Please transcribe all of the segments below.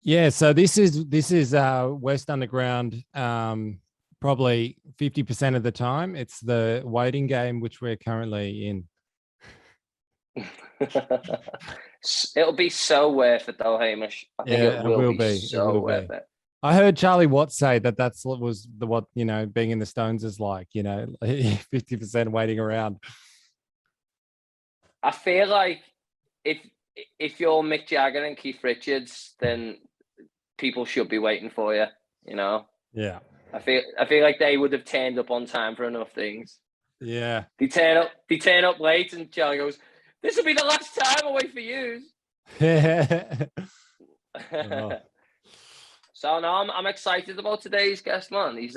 Yeah, so this is West Underground. Probably 50% of the time, it's the waiting game which we're currently in. It'll be so worth it though, Hamish. I think it Yeah, it will will be be. It so will worth be. it. I heard Charlie Watts say that that's what was the what being in the Stones is like. 50% waiting around. I feel like if if you're Mick Jagger and Keith Richards, then people should be waiting for you. You know, Yeah, I feel like they would have turned up on time for enough things. yeah. They turn up late, and Charlie goes, "This will be the last time I wait for you." Oh, So no, I'm excited about today's guest, man. He's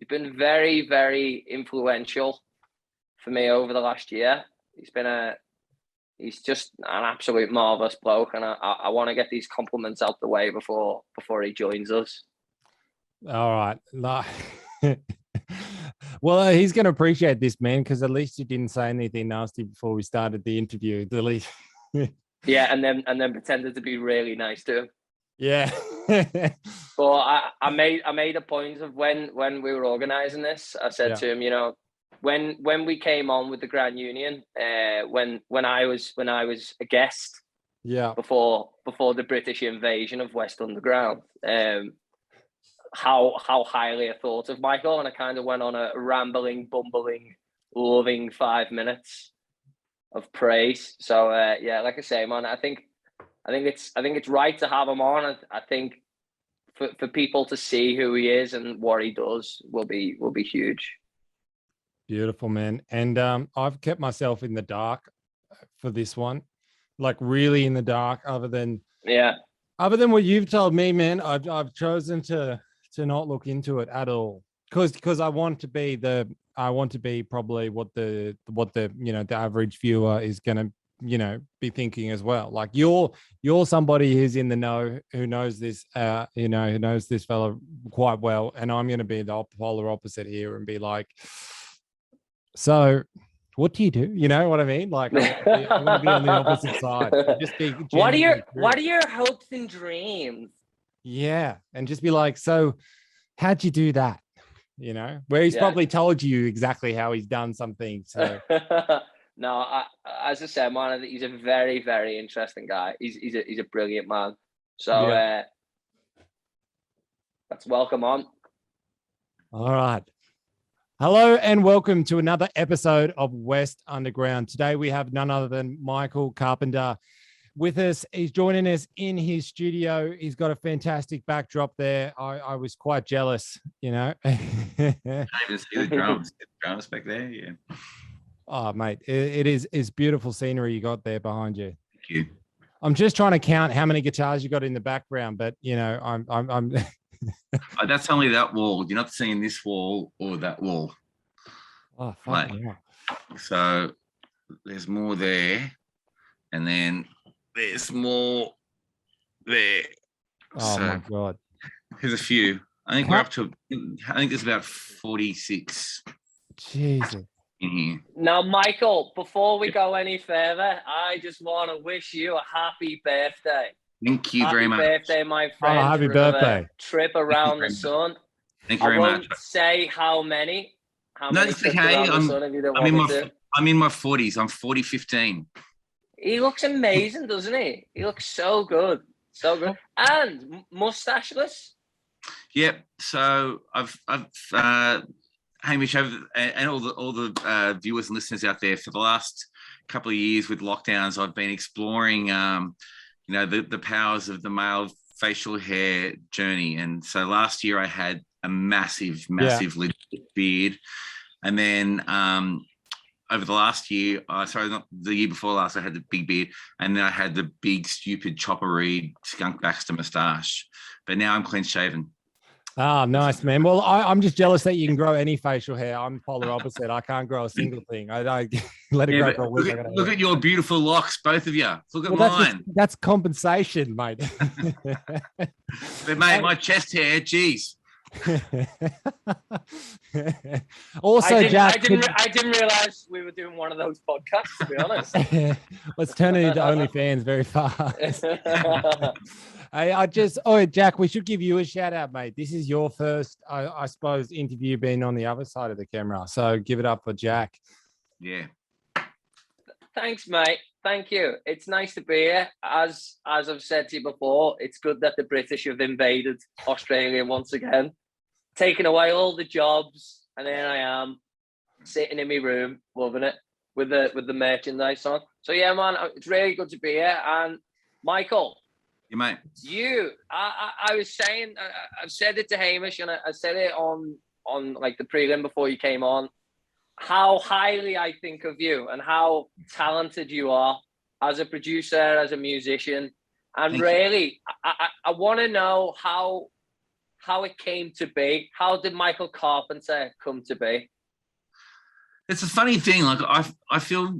been very very influential for me over the last year. He's just an absolute marvelous bloke, and I want to get these compliments out the way before he joins us. all right. Well, he's going to appreciate this, man, because at least you didn't say anything nasty before we started the interview. At least. Yeah, and then pretended to be really nice to him. Yeah. But I made a point of when we were organising this. I said Yeah. to him, when we came on with the Grand Union, when I was a guest Yeah. before the British invasion of West Underground, how highly I thought of Michael, and I kind of went on a rambling, bumbling, loving 5 minutes of praise. So yeah, like I say, man, I think it's right to have him on. I think for people to see who he is and what he does will be huge. Beautiful, man. And I've kept myself in the dark for this one, like really in the dark. Yeah, Other than what you've told me, man, I've chosen to not look into it at all because I want to be probably what the the average viewer is going to be thinking as well. Like you're somebody who's in the know, who knows this who knows this fella quite well, and I'm going to be the polar opposite here and be like, so what do you do? You know what I mean? Like I want to be on the opposite side. Just be what are your genuinely what are curious. your hopes and dreams? Yeah, and just be like, so how'd you do that? Where he's Yeah. probably told you exactly how he's done something. So No, as I said, man, he's a very, very interesting guy. He's a brilliant man. So yeah. let's welcome on. All right. Hello and welcome to another episode of West Underground. Today we have none other than Michael Carpenter with us. He's joining us in his studio. He's got a fantastic backdrop there. I was quite jealous, I even see the drums. The drums back there, yeah. Oh, mate, it's beautiful scenery you got there behind you. Thank you. I'm just trying to count how many guitars you got in the background, but I'm That's only that wall. You're not seeing this wall or that wall. Oh, fuck yeah. So there's more there, and then there's more there. Oh so my god. There's a few. I think we're up to. I think there's about 46 Jesus. in here. Now, Michael, before we go any further, I just want to wish you a happy birthday. Thank you very much. Happy birthday, my friend. Oh, happy birthday. Trip around the sun. Thank you very much. I won't say how many. No, it's okay. I'm in my 40s. I'm 40-15. He looks amazing, doesn't he? He looks so good. So good. And mustacheless. Yep. So I've Hamish, and all the viewers and listeners out there, for the last couple of years with lockdowns, I've been exploring, the powers of the male facial hair journey. And so last year I had a massive legit beard, and then over the last year, not the year before last, I had the big beard, and then I had the big stupid Chopper Reed Skunk Baxter moustache. But now I'm clean shaven. Oh, nice, man. Well, I'm just jealous that you can grow any facial hair. I'm polar opposite. I can't grow a single thing. I let it grow for a week. Look at your beautiful locks, both of you. Look at mine. That's compensation, mate. But mate, my chest hair, geez. Also, Jack, I didn't realize we were doing one of those podcasts, to be honest. let's turn it into OnlyFans very fast. Jack, we should give you a shout out, mate. This is your first, I suppose, interview being on the other side of the camera. So give it up for Jack. Yeah. Thanks, mate. Thank you. It's nice to be here. As I've said to you before, it's good that the British have invaded Australia once again, taking away all the jobs, and here I am sitting in my room, loving it with the merchandise on. So yeah, man, it's really good to be here. And Michael, Yeah, mate. I was saying, I've said it to Hamish, and I said it on like the prelim before you came on, how highly I think of you and how talented you are as a producer, as a musician. And Thank really, I want to know how it came to be. How did Michael Carpenter come to be? It's a funny thing. Like I feel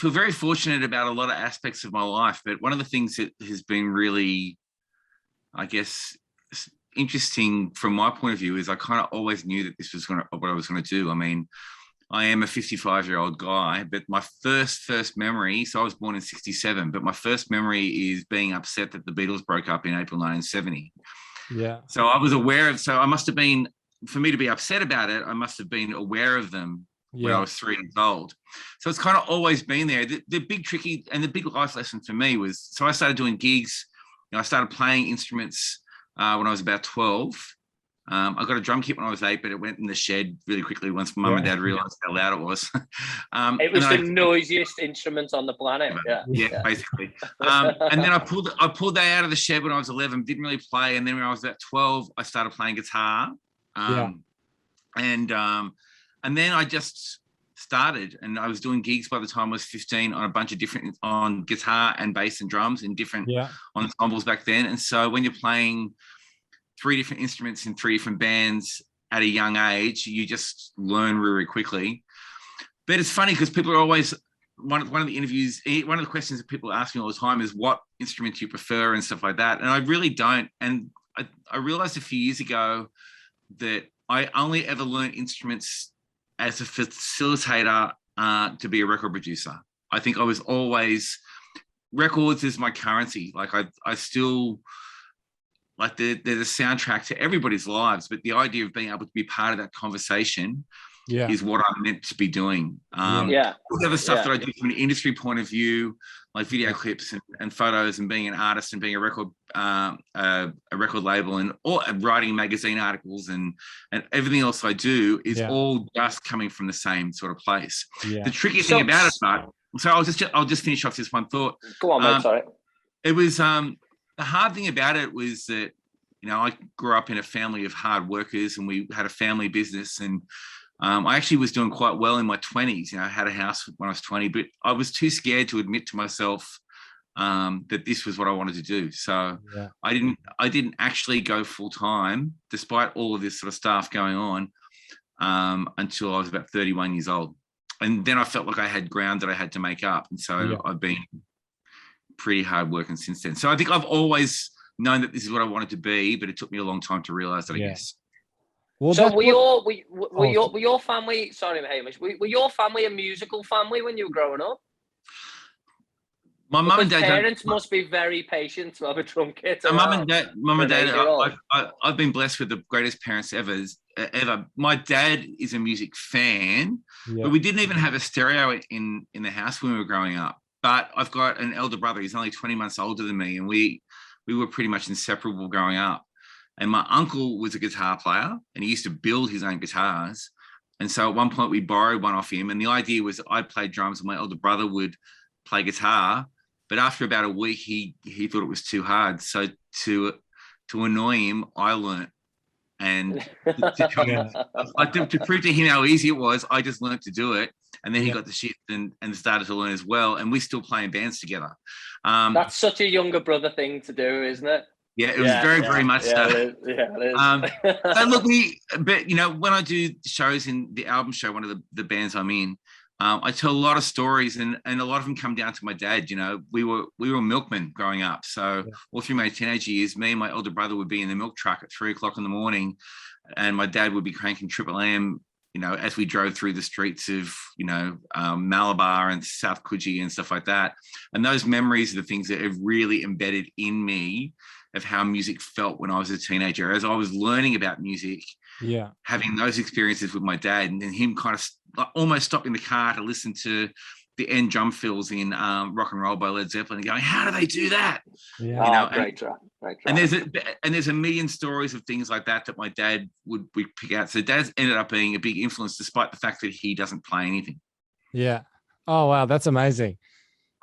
very fortunate about a lot of aspects of my life, but one of the things that has been really, I guess, interesting from my point of view is I kind of always knew that this was what I was going to do. I mean, I am a 55-year-old guy, but my first memory, so I was born in 67, but my first memory is being upset that the Beatles broke up in April 1970. Yeah. So I was aware of, so I must have been, for me to be upset about it, I must have been aware of them when I was 3 years old. So it's kind of always been there. The big tricky and the big life lesson for me was, so I started doing gigs. I started playing instruments when I was about 12. I got a drum kit when I was 8, but it went in the shed really quickly once Mum and Dad realised how loud it was. It was the noisiest instrument on the planet. Yeah, basically. And then I pulled that out of the shed when I was 11. Didn't really play, and then when I was about 12, I started playing guitar. And then I just started, and I was doing gigs by the time I was 15 on a bunch of different, on guitar and bass and drums in different ensembles back then. And so when you're playing 3 different instruments in 3 different bands at a young age, you just learn really quickly. But it's funny because people are always, one of the interviews, one of the questions that people ask me all the time is what instrument do you prefer and stuff like that. And I really don't. And I realized a few years ago that I only ever learned instruments as a facilitator to be a record producer. I think I was always, records is my currency. Like I still, like they're the soundtrack to everybody's lives, but the idea of being able to be part of that conversation is what I'm meant to be doing. All the other stuff that I do from an industry point of view, like video clips and photos and being an artist and being a record label and writing magazine articles and everything else I do is all just coming from the same sort of place. The tricky thing about it, Mark, so I'll just finish off this one thought. Go on, mate, sorry. It was the hard thing about it was that, I grew up in a family of hard workers and we had a family business, and I actually was doing quite well in my 20s. I had a house when I was 20, but I was too scared to admit to myself that this was what I wanted to do. So I didn't actually go full time, despite all of this sort of stuff going on, until I was about 31 years old. And then I felt like I had ground that I had to make up. And so I've been pretty hard working since then. So I think I've always known that this is what I wanted to be, but it took me a long time to realize that, I guess. Well, so were your family, sorry, Hamish, were your family a musical family when you were growing up? My mum and dad. Parents must be very patient to have a drum kit. Mum and dad. I've been blessed with the greatest parents ever. My dad is a music fan, but we didn't even have a stereo in the house when we were growing up. But I've got an elder brother. He's only 20 months older than me, and we were pretty much inseparable growing up. And my uncle was a guitar player, and he used to build his own guitars. And so at one point we borrowed one off him, and the idea was I'd play drums and my elder brother would play guitar. But after about a week, he thought it was too hard. So to annoy him, I learnt. And to prove to him how easy it was, I just learnt to do it. And then he got the shift and started to learn as well. And we still play in bands together. That's such a younger brother thing to do, isn't it? Yeah, it was very much so. It is. So look, when I do shows in the album show, one of the bands I'm in, I tell a lot of stories, and a lot of them come down to my dad. You know, we were milkmen growing up. So Yeah. all through my teenage years, me and my older brother would be in the milk truck at 3 o'clock in the morning, and my dad would be cranking Triple M. You know, as we drove through the streets of, Malabar and South Coogee and stuff like that. And those memories are the things that have really embedded in me of how music felt when I was a teenager. As I was learning about music, Yeah. having those experiences with my dad, and then him kind of almost stopping the car to listen to the end drum fills in Rock and Roll by Led Zeppelin and going, how do they do that? Yeah. Great track. And there's a million stories of things like that my dad would pick out. So Dad's ended up being a big influence, despite the fact that he doesn't play anything. Yeah. Oh wow, that's amazing.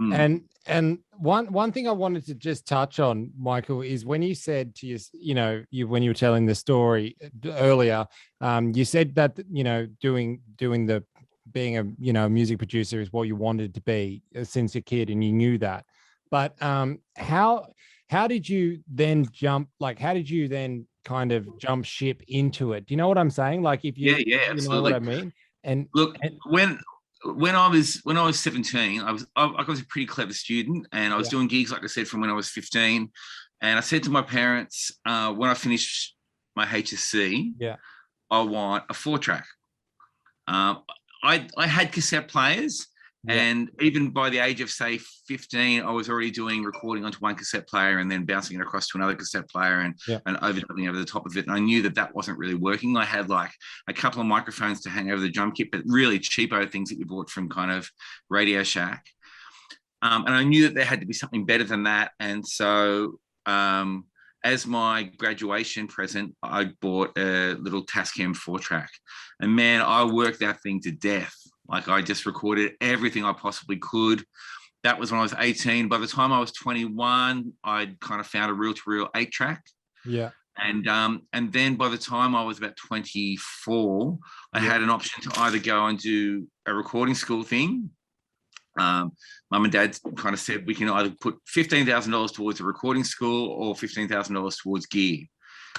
Mm. And one thing I wanted to just touch on, Michael, is when you said to when you were telling the story earlier, you said that doing the being a music producer is what you wanted to be since a kid, and you knew that. But how did you then how did you then kind of jump ship into it? Do you know what I'm saying? Like if you, yeah, you absolutely. know what I mean? And look, when I was 17, I was a pretty clever student, and I was doing gigs, like I said, from when I was 15. And I said to my parents, when I finish my HSC, I want a 4-track. I had cassette players, and even by the age of, say, 15, I was already doing recording onto one cassette player and then bouncing it across to another cassette player and overdubbing over the top of it. And I knew that wasn't really working. I had like a couple of microphones to hang over the drum kit, but really cheapo things that you bought from kind of Radio Shack. And I knew that there had to be something better than that. And so as my graduation present, I bought a little Tascam 4-track. And man, I worked that thing to death. Like I just recorded everything I possibly could. That was when I was 18. By the time I was 21, I'd kind of found a reel-to-reel 8-track. Yeah. And then by the time I was about 24, I had an option to either go and do a recording school thing. Mum and Dad kind of said we can either put $15,000 towards a recording school or $15,000 towards gear.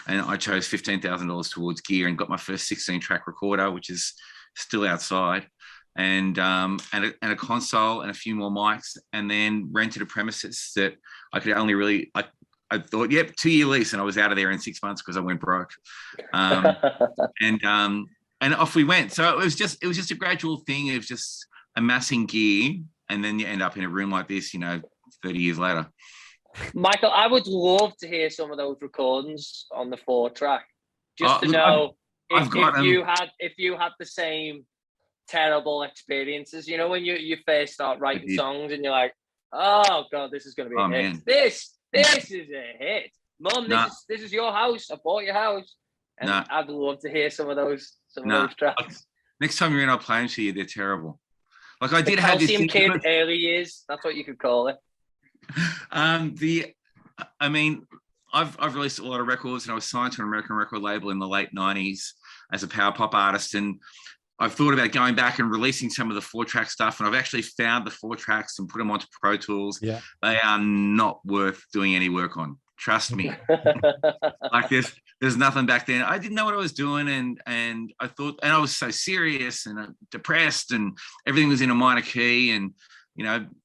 And I chose $15,000 towards gear and got my first 16-track recorder, which is still outside, and a console and a few more mics, and then rented a premises that I could only really, I thought, 2-year lease, and I was out of there in 6 months because I went broke. And off we went. So it was just a gradual thing of just amassing gear, and then you end up in a room like this, 30 years later. Michael, I would love to hear some of those recordings on the 4-track, just to know if you had the same terrible experiences. When you first start writing songs and you're like, oh god, this is going to be a hit. Man. This is a hit, Mum. This is your house. I bought your house, and I'd love to hear some of those tracks. Next time you're in, I'll play them to you. They're terrible. Like I did have this kid early years. That's what you could call it. I've released a lot of records, and I was signed to an American record label in the late 90s as a power pop artist. And I've thought about going back and releasing some of the 4-track stuff. And I've actually found the 4-tracks and put them onto Pro Tools. Yeah. They are not worth doing any work on. Trust me. Like there's nothing back then. I didn't know what I was doing. And I thought, and I was so serious and depressed, and everything was in a minor key. And,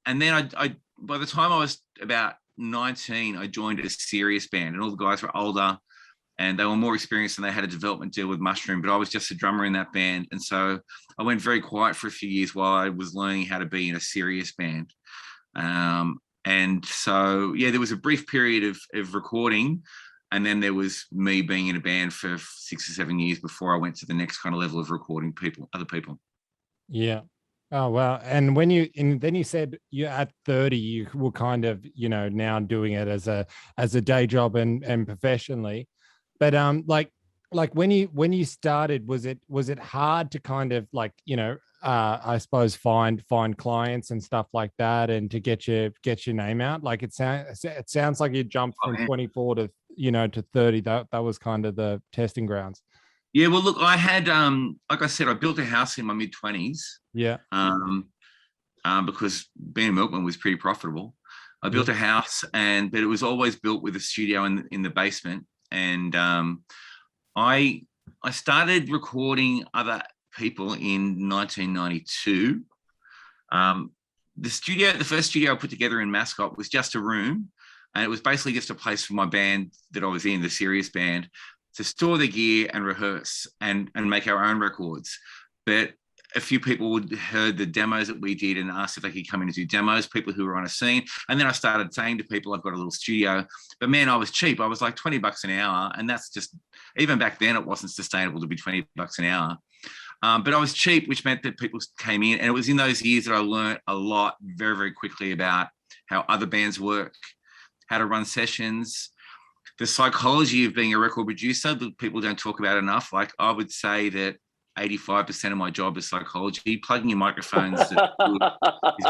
and then I by the time I was about 19, I joined a serious band, and all the guys were older and they were more experienced, and they had a development deal with Mushroom, but I was just a drummer in that band. And so I went very quiet for a few years while I was learning how to be in a serious band. And so, there was a brief period of recording, and then there was me being in a band for 6 or 7 years before I went to the next kind of level of recording other people. Yeah. Oh, wow. And then you said you're at 30, you were kind of, now doing it as a day job and professionally. But like when you started, was it hard to kind of like, I suppose find clients and stuff like that, and to get your name out? Like it sounds like you jumped from 24 to, to 30. That was kind of the testing grounds. Yeah, well, look, I had, like I said, I built a house in my mid-20s. Yeah. Because being a milkman was pretty profitable. I built a house, but it was always built with a studio in the basement. And I started recording other people in 1992. The first studio I put together in Mascot was just a room, and it was basically just a place for my band that I was in, the Serious Band, to store the gear and rehearse and make our own records. But a few people would heard the demos that we did and asked if they could come in and do demos, people who were on a scene. And then I started saying to people, I've got a little studio. But man, I was cheap. I was like $20 an hour. And that's just, even back then, it wasn't sustainable to be $20 an hour. But I was cheap, which meant that people came in. And it was in those years that I learned a lot very, very quickly about how other bands work, how to run sessions, the psychology of being a record producer that people don't talk about enough. Like, I would say that 85% of my job is psychology. Plugging in microphones is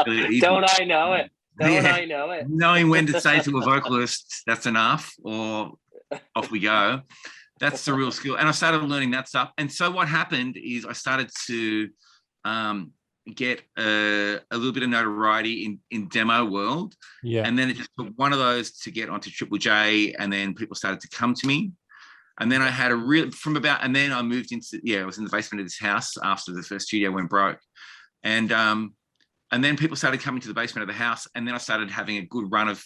really easy. Don't I know it? I know it? Knowing when to say to a vocalist, that's enough, or off we go. That's the real skill. And I started learning that stuff. And so what happened is I started to get a little bit of notoriety in demo world. Yeah. And then it just took one of those to get onto Triple J, and then people started to come to me. And then I had and then I moved into, I was in the basement of this house after the first studio went broke. And then people started coming to the basement of the house, and then I started having a good run of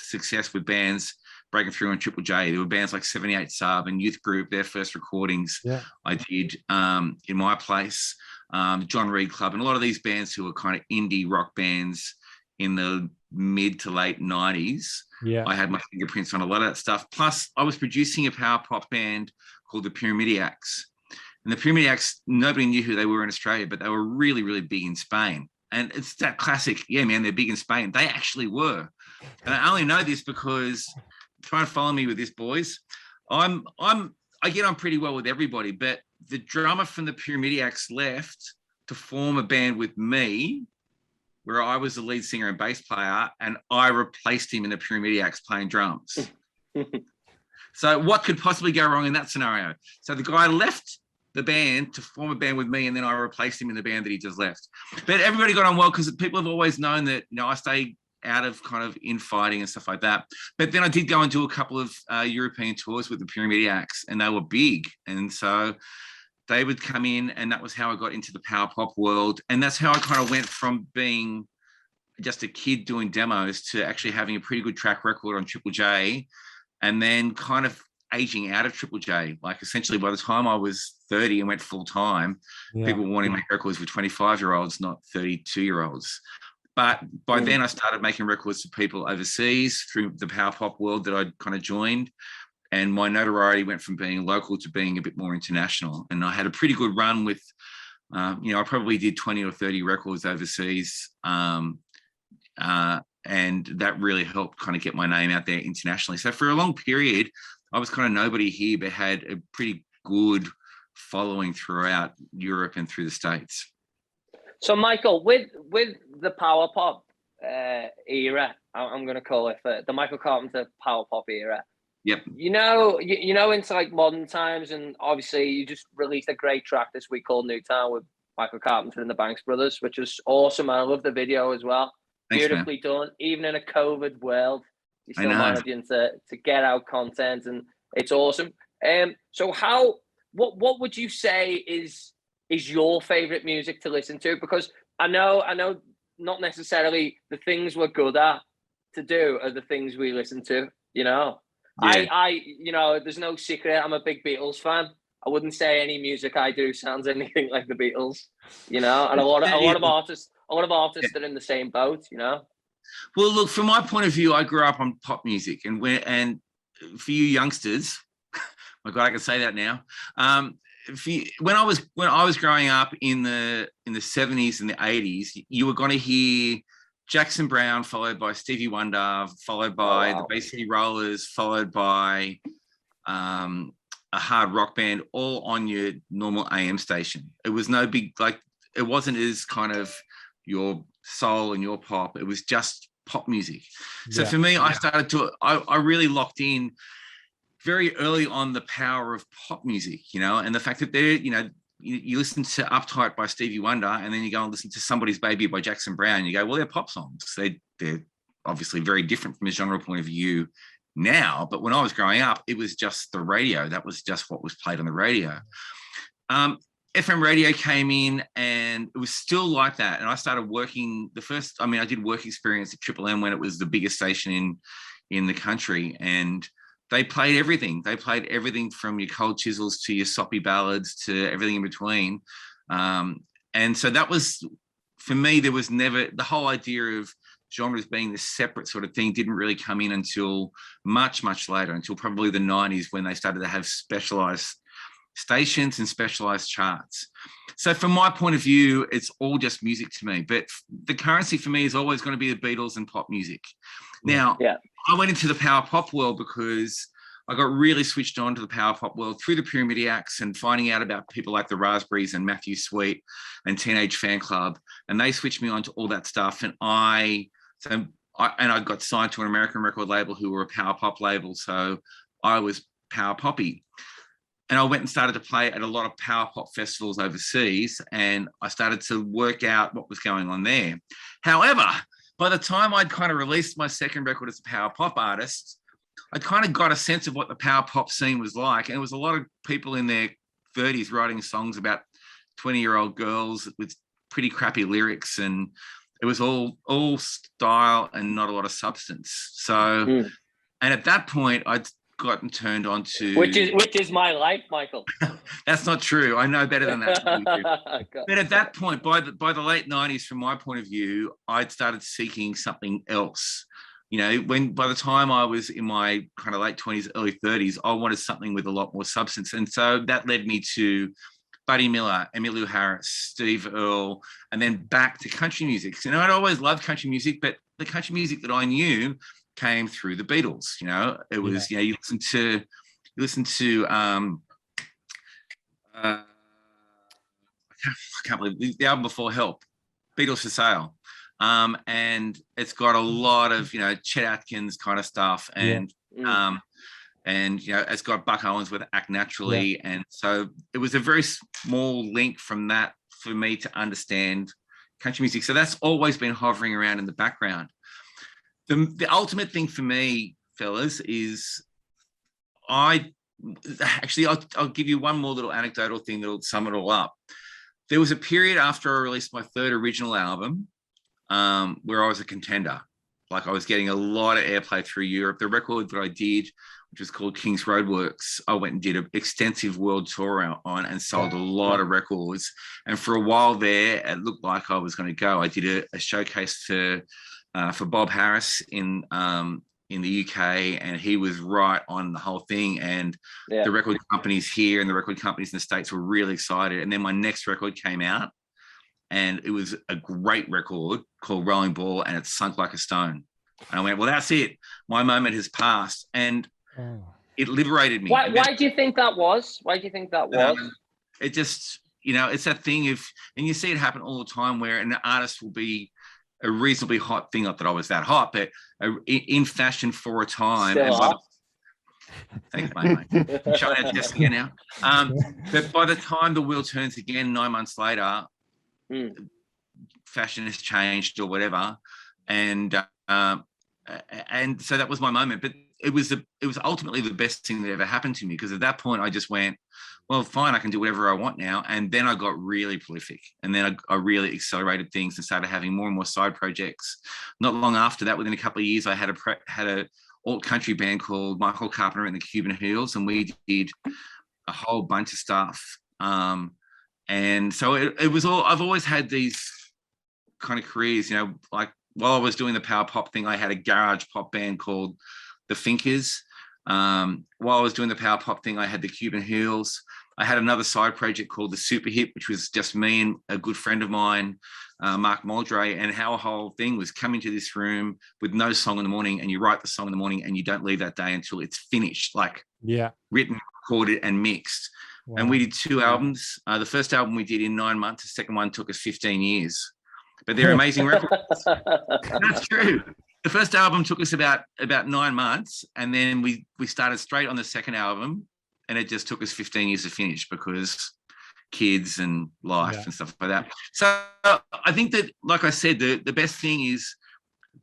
success with bands breaking through on Triple J. There were bands like 78 Sub and Youth Group, their first recordings I did in my place, John Reed Club, and a lot of these bands who were kind of indie rock bands in the mid to late 90s. Yeah. I had my fingerprints on a lot of that stuff. Plus, I was producing a power pop band called the Pyramidiacs. And the Pyramidiacs, nobody knew who they were in Australia, but they were really, really big in Spain. And it's that classic, yeah, man, they're big in Spain. They actually were. And I only know this because, try and follow me with this, boys. I get on pretty well with everybody, but the drummer from the Pyramidiacs left to form a band with me, where I was the lead singer and bass player, and I replaced him in the Pyramidiacs playing drums. So what could possibly go wrong in that scenario? So the guy left the band to form a band with me, and then I replaced him in the band that he just left. But everybody got on well because people have always known that, I stay out of kind of infighting and stuff like that. But then I did go and do a couple of European tours with the Pyramidiacs, and they were big. And so they would come in, and that was how I got into the power pop world. And that's how I kind of went from being just a kid doing demos to actually having a pretty good track record on Triple J, and then kind of aging out of Triple J. Like, essentially by the time I was 30 and went full time, people wanting to make records with 25-year-olds, not 32-year-olds. But by then I started making records for people overseas through the power pop world that I'd kind of joined. And my notoriety went from being local to being a bit more international. And I had a pretty good run with, I probably did 20 or 30 records overseas. And that really helped kind of get my name out there internationally. So for a long period, I was kind of nobody here, but had a pretty good following throughout Europe and through the States. So Michael, with the power pop era, I'm going to call it the Michael Carpenter power pop era. Yep. Into like modern times, and obviously you just released a great track this week called Newtown with Michael Carpenter and the Banks Brothers, which was awesome. I love the video as well. Thanks, beautifully done. Even in a COVID world, you still managing to get out content, and it's awesome. So what would you say is your favorite music to listen to? Because I know not necessarily the things we're good at to do are the things we listen to, Yeah. I there's no secret. I'm a big Beatles fan. I wouldn't say any music I do sounds anything like the Beatles, and a lot of artists are in the same boat, Well, look, from my point of view, I grew up on pop music, and for you youngsters, my God, I can say that now. When I was growing up in the 70s and the 80s, you were going to hear Jackson Browne, followed by Stevie Wonder, followed by the Bay City Rollers, followed by a hard rock band, all on your normal AM station. It was no big, it wasn't as kind of your soul and your pop. It was just pop music. So for me, I really locked in very early on the power of pop music, and the fact that you listen to Uptight by Stevie Wonder, and then you go and listen to Somebody's Baby by Jackson Browne. You go, well, they're pop songs. They're obviously very different from a genre point of view now, but when I was growing up, it was just the radio. That was just what was played on the radio. FM radio came in, and it was still like that. And I started working I did work experience at Triple M when it was the biggest station in the country. And they played everything. They played everything from your Cold Chisels to your soppy ballads to everything in between. And so that was, for me, there was never, the whole idea of genres being this separate sort of thing didn't really come in until much, much later, until probably the 90s, when they started to have specialized stations and specialized charts. So from my point of view, it's all just music to me. But the currency for me is always going to be the Beatles and pop music. Now, I went into the power pop world because I got really switched on to the power pop world through the Pyramidiacs and finding out about people like the Raspberries and Matthew Sweet and Teenage Fan Club. And they switched me on to all that stuff. And I got signed to an American record label who were a power pop label. So I was power poppy. And I went and started to play at a lot of power pop festivals overseas, and I started to work out what was going on there. However, by the time I'd kind of released my second record as a power pop artist, I kind of got a sense of what the power pop scene was like. And it was a lot of people in their 30s writing songs about 20-year-old girls with pretty crappy lyrics. And it was all style and not a lot of substance. So, and at that point, I'd gotten turned on to, which is my life, Michael. That's not true. I know better than that. But at that point, by the late 90s, from my point of view, I'd started seeking something else. You know, by the time I was in my kind of late 20s, early 30s, I wanted something with a lot more substance. And so that led me to Buddy Miller, Emmylou Harris, Steve Earle, and then back to country music. You know, I'd always loved country music, but the country music that I knew came through the Beatles. You know, it was, you listen to I can't believe the album before Help, Beatles for Sale. And it's got a lot of, you know, Chet Atkins kind of stuff, and and you know, it's got Buck Owens with Act Naturally. And so it was a very small link from that for me to understand country music. So that's always been hovering around in the background. The ultimate thing for me, fellas, is I'll give you one more little anecdotal thing that'll sum it all up. There was a period after I released my third original album where I was a contender. Like, I was getting a lot of airplay through Europe. The record that I did, which was called King's Roadworks, I went and did an extensive world tour on and sold a lot of records. And for a while there, it looked like I was going to go. I did a showcase for Bob Harris in the UK, and he was right on the whole thing. And the record companies here and the record companies in the States were really excited. And then my next record came out, and it was a great record called Rolling Ball, and it sunk like a stone. And I went, well, that's it. My moment has passed. And it liberated me. Why do you think that was? Why do you think that was? It just, you know, it's that thing of, and you see it happen all the time, where an artist will be a reasonably hot thing. Not that I was that hot, but in fashion for a time. Still hot. Thanks, mate. I'm showing out just again now. But by the time the wheel turns again 9 months later, fashion has changed or whatever, and so that was my moment. But it was ultimately the best thing that ever happened to me, because at that point I just went, well, fine, I can do whatever I want now. And then I got really prolific, and then I really accelerated things and started having more and more side projects. Not long after that, within a couple of years, I had a alt country band called Michael Carpenter and the Cuban Heels, and we did a whole bunch of stuff. And so it was all, I've always had these kind of careers, you know, like while I was doing the power pop thing, I had a garage pop band called the Finkers. While I was doing the power pop thing, I had the Cuban Heels. I had another side project called the Super Hit, which was just me and a good friend of mine, Mark Muldray. And our whole thing was come into this room with no song in the morning, and you write the song in the morning, and you don't leave that day until it's finished, like written, recorded, and mixed. Wow. And we did 2 albums. The first album we did in 9 months. The second one took us 15 years. But they're amazing records. That's true. The first album took us about 9 months, and then we started straight on the second album, and it just took us 15 years to finish because kids and life and stuff like that. So I think that, like I said, the best thing is,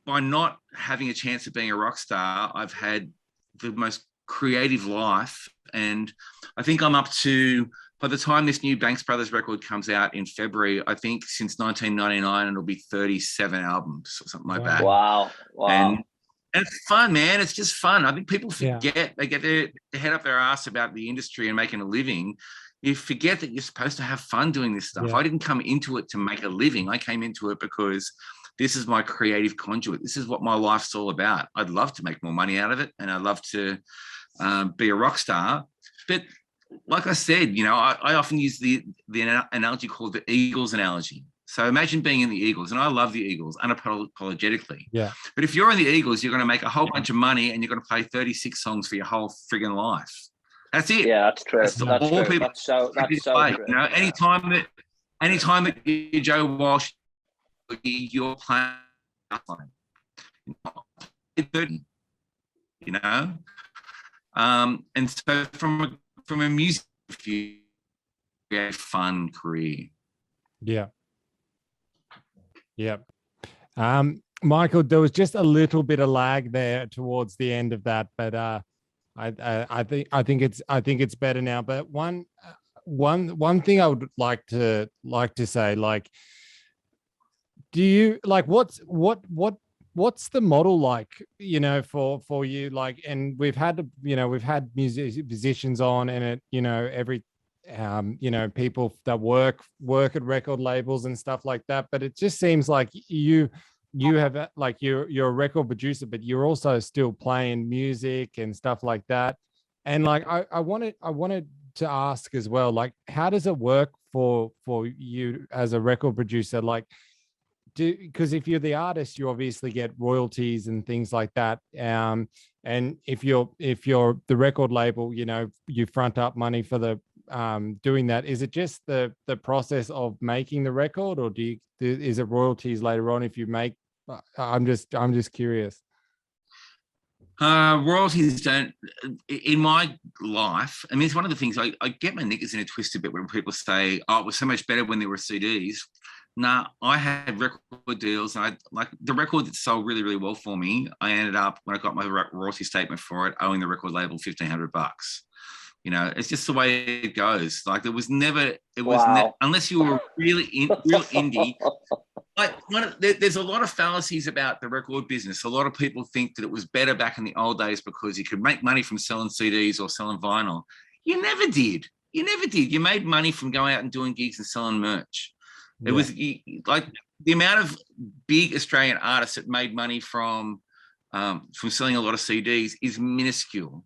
by not having a chance of being a rock star, I've had the most creative life. And I think I'm up to, by the time this new Banks Brothers record comes out in February, I think since 1999, it'll be 37 albums or something like that. Wow. And it's fun, man. It's just fun. I think people Yeah. forget, they get their head up their ass about the industry and making a living. You forget that you're supposed to have fun doing this stuff. Yeah. I didn't come into it to make a living. I came into it because this is my creative conduit. This is what my life's all about. I'd love to make more money out of it, and I'd love to be a rock star. But like I said, you know, I often use the analogy called the Eagles analogy. So imagine being in the Eagles, and I love the Eagles unapologetically. Yeah. But if you're in the Eagles, you're going to make a whole bunch of money, and you're going to play 36 songs for your whole friggin' life. That's it. Yeah, that's true. That's That's all true. people That's so play. true. You know, anytime that you're Joe Walsh, you're playing, you know. And so from a music view, a fun career. Yeah. Yeah. Michael, there was just a little bit of lag there towards the end of that, but I think it's better now. But one thing I would like to say, like, do you like what's the model like, you know, for you? Like, and we've had musicians on, and it, you know, every you know, people that work at record labels and stuff like that, but it just seems like you have, like, you're a record producer, but you're also still playing music and stuff like that. And like I wanted to ask as well, like, how does it work for you as a record producer? Like, because if you're the artist, you obviously get royalties and things like that. And if you're the record label, you know, you front up money for the doing that. Is it just the process of making the record, or is it royalties later on if you make? I'm just curious. Royalties don't, in my life, I mean, it's one of the things I get my knickers in a twist a bit when people say, oh, it was so much better when there were CDs. Nah, I had record deals, and I, like, the record that sold really, really well for me, I ended up, when I got my royalty statement for it, owing the record label $1,500. You know, it's just the way it goes. Like, there was never, unless you were real indie. Like, there's a lot of fallacies about the record business. A lot of people think that it was better back in the old days because you could make money from selling CDs or selling vinyl. You never did. You made money from going out and doing gigs and selling merch. It was like the amount of big Australian artists that made money from selling a lot of CDs is minuscule.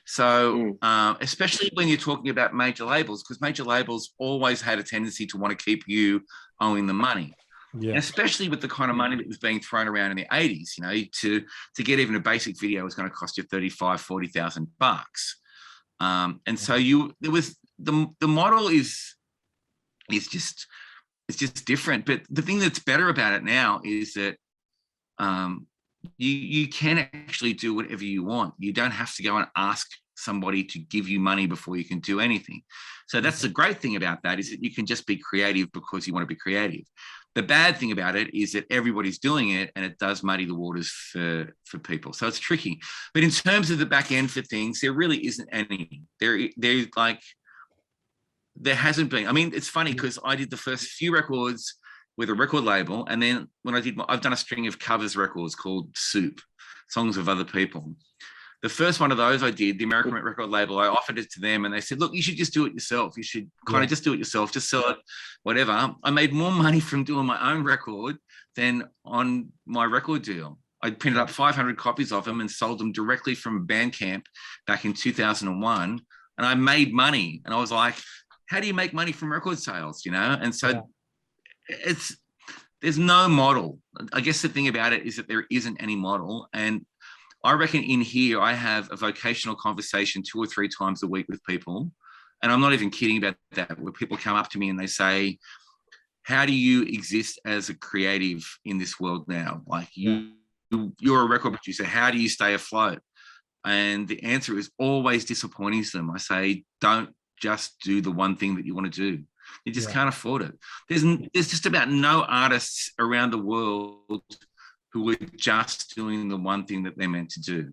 So especially when you're talking about major labels, because major labels always had a tendency to want to keep you owing the money. Yeah. And especially with the kind of money that was being thrown around in the 80s, you know, to get even a basic video was going to cost you $35,000-$40,000. And so there was the model is just, it's just different. But the thing that's better about it now is that you can actually do whatever you want. You don't have to go and ask somebody to give you money before you can do anything. So that's the great thing about that, is that you can just be creative because you want to be creative. The bad thing about it is that everybody's doing it, and it does muddy the waters for people. So it's tricky. But in terms of the back end for things, there really isn't any. There's like, there hasn't been. I mean, it's funny because I did the first few records with a record label, and then when I've done a string of covers records called Soup, songs of other people. The first one of those I did, the American record label, I offered it to them, and they said, look, you should just do it yourself. You should kind of just do it yourself, just sell it, whatever. I made more money from doing my own record than on my record deal. I printed up 500 copies of them and sold them directly from Bandcamp back in 2001. And I made money. And I was like, how do you make money from record sales, you know? And so there's no model. I guess the thing about it is that there isn't any model. And I reckon in here, I have a vocational conversation 2 or 3 times a week with people. And I'm not even kidding about that, where people come up to me and they say, how do you exist as a creative in this world now? Like, you're a record producer. How do you stay afloat? And the answer is always disappointing to them. I say, don't just do the one thing that you want to do. You just can't afford it. There's just about no artists around the world who are just doing the one thing that they're meant to do.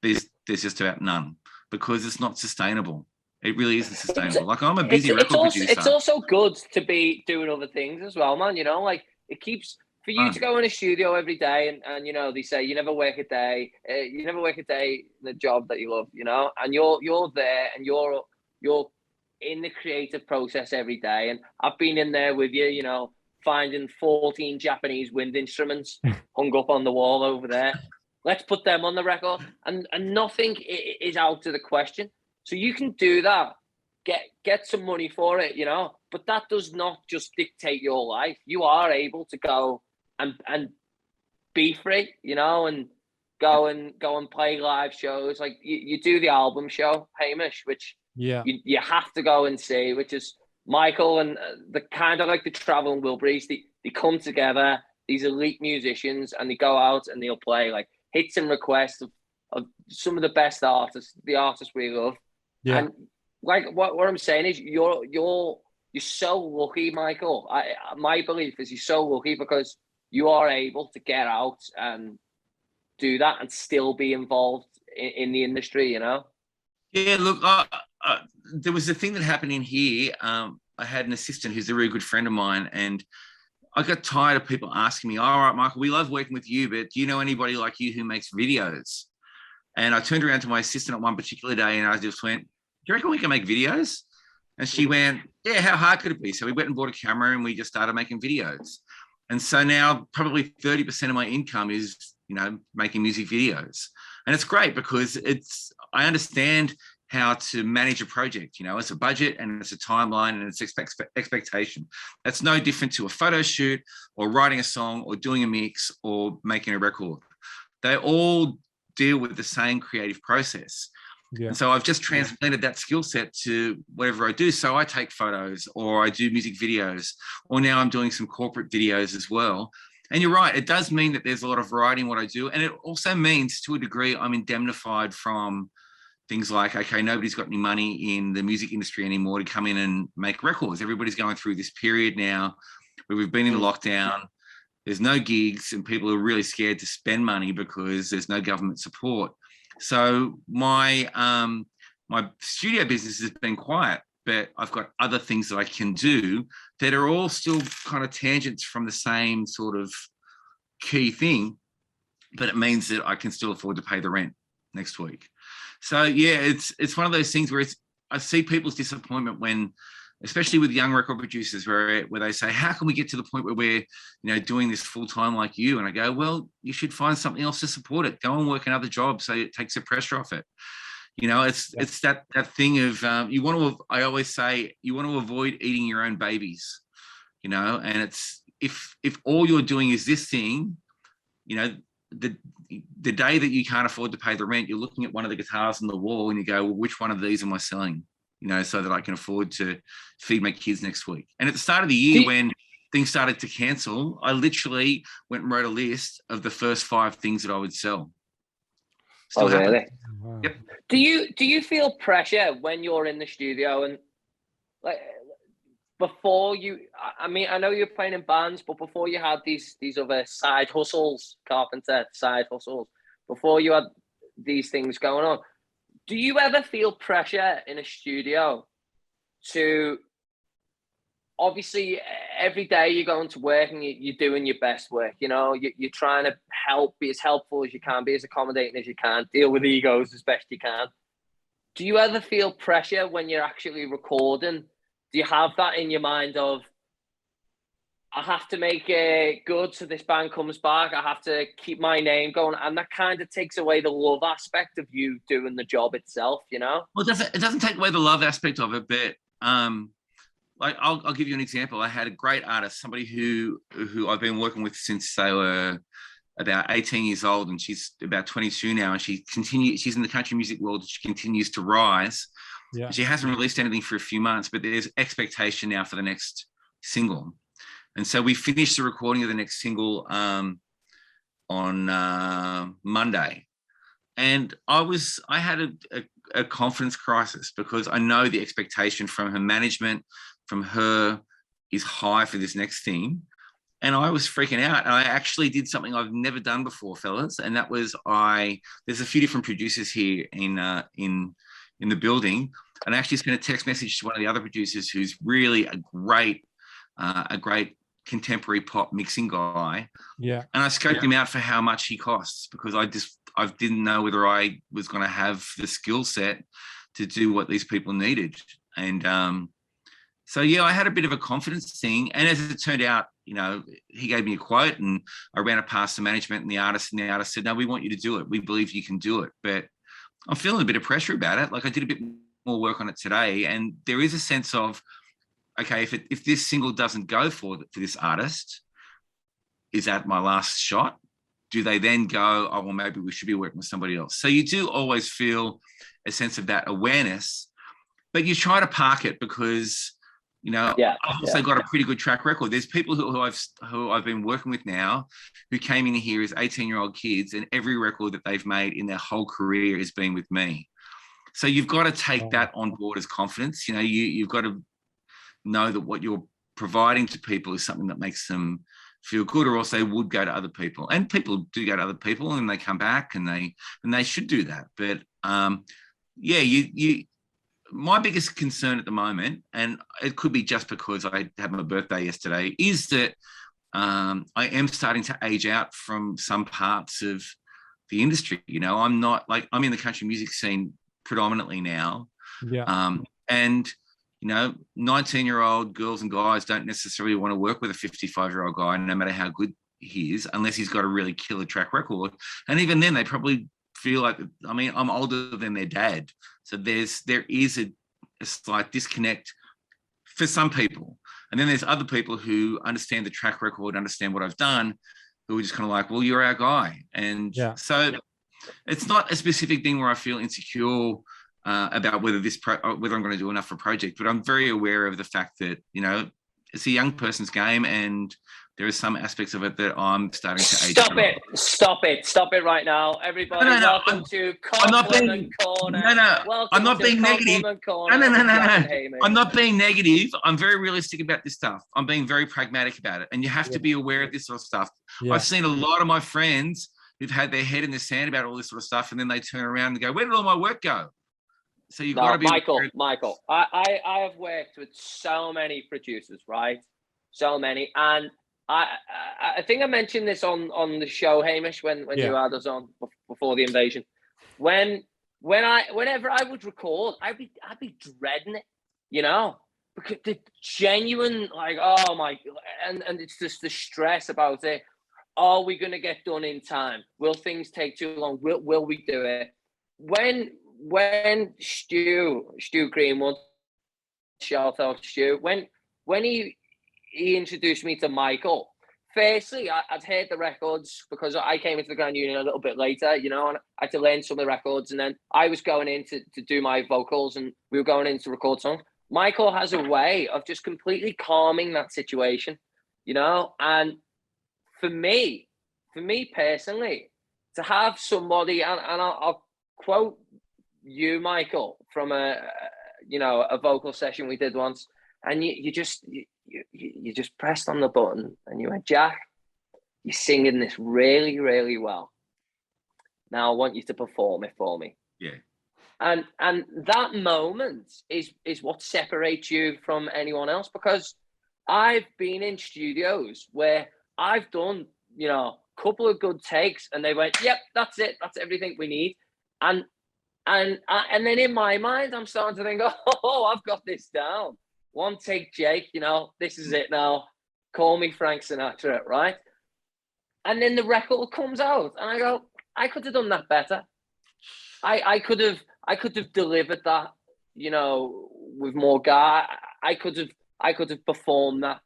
There's just about none, because it's not sustainable. It really isn't It's, sustainable. Like I'm a busy record producer. it's also good to be doing other things as well, man. You know, like it keeps for you to go in a studio every day, and you know they say you never work a day, you never work a day in a job that you love, you know, and you're there and you're in the creative process every day. And I've been in there with you, you know, finding 14 Japanese wind instruments hung up on the wall over there. Let's put them on the record, and nothing is out of the question. So you can do that, get some money for it, you know, but that does not just dictate your life. You are able to go and be free, you know, and go and play live shows. Like you do the album show, Hamish, which you have to go and see, which is Michael and the kind of like the Traveling Wilburys. They come together, these elite musicians, and they go out and they'll play like hits and requests of some of the best artists, the artists we love. Yeah. And like what I'm saying is you're so lucky, Michael. My belief is you're so lucky because you are able to get out and do that and still be involved in the industry, you know? Yeah, look, there was a thing that happened in here. I had an assistant who's a really good friend of mine, and I got tired of people asking me, all right, Michael, we love working with you, but do you know anybody like you who makes videos? And I turned around to my assistant on one particular day and I just went, do you reckon we can make videos? And she went, yeah, how hard could it be? So we went and bought a camera and we just started making videos. And so now probably 30% of my income is, you know, making music videos. And it's great because I understand how to manage a project. You know, it's a budget and it's a timeline and it's expectation. That's no different to a photo shoot or writing a song or doing a mix or making a record. They all deal with the same creative process. Yeah. And so I've just transplanted that skill set to whatever I do. So I take photos or I do music videos, or now I'm doing some corporate videos as well. And you're right, it does mean that there's a lot of variety in what I do. And it also means to a degree I'm indemnified from things like, okay, nobody's got any money in the music industry anymore to come in and make records. Everybody's going through this period now where we've been in lockdown. There's no gigs and people are really scared to spend money because there's no government support. So my studio business has been quiet, but I've got other things that I can do that are all still kind of tangents from the same sort of key thing, but it means that I can still afford to pay the rent next week. So yeah, it's one of those things where I see people's disappointment when, especially with young record producers, where they say, how can we get to the point where we're, you know, doing this full time like you? And I go, well, you should find something else to support it. Go and work another job so it takes the pressure off it. You know, it's that thing of I always say, you want to avoid eating your own babies, you know, and it's if all you're doing is this thing, you know, the day that you can't afford to pay the rent, you're looking at one of the guitars on the wall and you go, well, which one of these am I selling? You know, so that I can afford to feed my kids next week. And at the start of the year, when things started to cancel, I literally went and wrote a list of the first 5 things that I would sell. Still really? Wow. Yep. Do you feel pressure when you're in the studio and like before you? I mean, I know you're playing in bands, but before you had these other side hustles, carpenter side hustles, before you had these things going on, do you ever feel pressure in a studio to, obviously every day you're going to work and you're doing your best work, you know, you're trying to be as helpful as you can, be as accommodating as you can, deal with egos as best you can. Do you ever feel pressure when you're actually recording? Do you have that in your mind of, I have to make it good so this band comes back, I have to keep my name going, and that kind of takes away the love aspect of you doing the job itself, you know? Well, it doesn't take away the love aspect of it, but like I'll give you an example. I had a great artist, somebody who I've been working with since they were about 18 years old, and she's about 22 now, and she's in the country music world, and she continues to rise. Yeah. She hasn't released anything for a few months, but there's expectation now for the next single. And so we finished the recording of the next single on Monday. And I had a confidence crisis because I know the expectation from her management, from her, is high for this next thing. And I was freaking out. And I actually did something I've never done before, fellas. And that was there's a few different producers here in the building. And I actually sent a text message to one of the other producers who's really a great contemporary pop mixing guy. Yeah. And I scoped him out for how much he costs, because I didn't know whether I was going to have the skill set to do what these people needed. And so, yeah, I had a bit of a confidence thing. And as it turned out, he gave me a quote and I ran it past the management and the artist said, no, we want you to do it. We believe you can do it. But I'm feeling a bit of pressure about it. Like, I did a bit more work on it today. And there is a sense of, okay, if this single doesn't go for this artist, is that my last shot? Do they then go, oh, well, maybe we should be working with somebody else? So you do always feel a sense of that awareness, but you try to park it because, I've also got a pretty good track record. There's people who I've been working with now who came in here as 18-year-old kids, and every record that they've made in their whole career has been with me. So you've got to take that on board as confidence. You've got to know that what you're providing to people is something that makes them feel good, or else they would go to other people. And people do go to other people and they come back and they should do that. But my biggest concern at the moment, and it could be just because I had my birthday yesterday, is that I am starting to age out from some parts of the industry. I'm not I'm in the country music scene predominantly now. Yeah. And 19-year-old girls and guys don't necessarily want to work with a 55-year-old guy, no matter how good he is, unless he's got a really killer track record. And even then, they probably feel like, I'm older than their dad. So there is a slight disconnect for some people. And then there's other people who understand the track record, understand what I've done, who are just kind of like, well, you're our guy. And so it's not a specific thing where I feel insecure about whether I'm going to do enough for a project, but I'm very aware of the fact that, it's a young person's game, and there are some aspects of it that I'm starting to age. Stop it right now, everybody. Welcome to Compliment Corner. I'm not being negative. No. I'm not being negative. I'm very realistic about this stuff. I'm being very pragmatic about it, and you have to be aware of this sort of stuff. I've seen a lot of my friends who've had their head in the sand about all this sort of stuff, and then they turn around and go, where did all my work go? So you've got to be Michael. I have worked with so many producers, right? So many. And I think I mentioned this on the show, Hamish, when you had us on before the invasion. Whenever I would record, I'd be dreading it, because the genuine, oh my, and it's just the stress about it. Are we going to get done in time? Will things take too long? Will we do it? When Stu Greenwood, shout out Stu, when he introduced me to Michael, firstly, I'd heard the records because I came into the Grand Union a little bit later, and I had to learn some of the records, and then I was going in to do my vocals, and we were going in to record songs. Michael has a way of just completely calming that situation, and for me personally, to have somebody, and I'll quote you, Michael, from a vocal session we did once, and you just pressed on the button and you went, Jack, you're singing this really, really well. Now I want you to perform it for me. Yeah. And that moment is what separates you from anyone else, because I've been in studios where I've done, a couple of good takes and they went, yep, that's it. That's everything we need. And then in my mind, I'm starting to think, oh, I've got this down. One take, Jake, this is it now. Call me Frank Sinatra, right? And then the record comes out and I go, I could have done that better. I could have delivered that, with more guy. I could have performed that.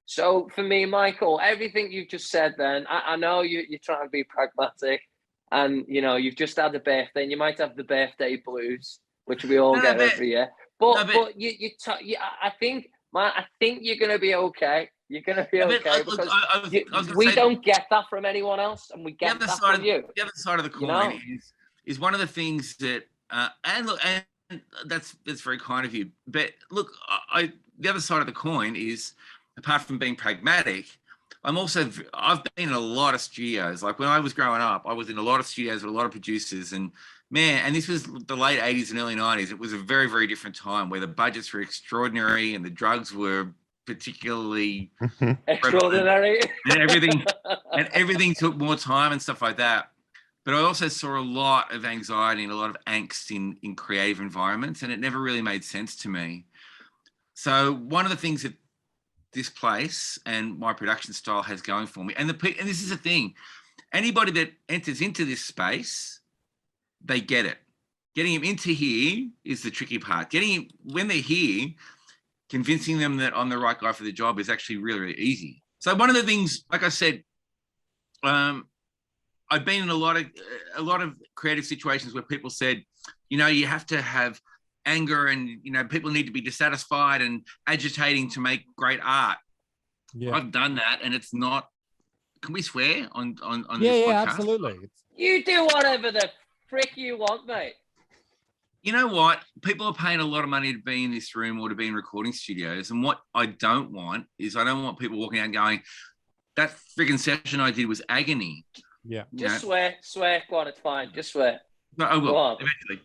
So for me, Michael, everything you've just said then, I know you're trying to be pragmatic. And, you've just had a birthday and you might have the birthday blues, which we all get every year. But I think you're going to be okay. You're going to be okay because we don't get that from anyone else, and we get that from you. The other side of the coin is one of the things that, and that's very kind of you. But look, the other side of the coin is, apart from being pragmatic, I've been in a lot of studios. Like when I was growing up, I was in a lot of studios with a lot of producers, and man, and this was the late 80s and early 90s. It was a very, very different time where the budgets were extraordinary and the drugs were particularly Extraordinary. and everything took more time and stuff like that. But I also saw a lot of anxiety and a lot of angst in creative environments, and it never really made sense to me. So one of the things that this place and my production style has going for me, and this is the thing, anybody that enters into this space, they get it. Getting them into here is the tricky part. When they're here, convincing them that I'm the right guy for the job is actually really, really easy. So one of the things, like I said, I've been in a lot of creative situations where people said, you have to have anger and, people need to be dissatisfied and agitating to make great art. Yeah. I've done that, and it's not. Can we swear on this podcast? Yeah, absolutely. You do whatever the frick you want, mate. You know what? People are paying a lot of money to be in this room or to be in recording studios, and what I don't want is I don't want people walking out and going, that frigging session I did was agony. Yeah. Just swear. Go on, it's fine. Just swear. No, I will eventually.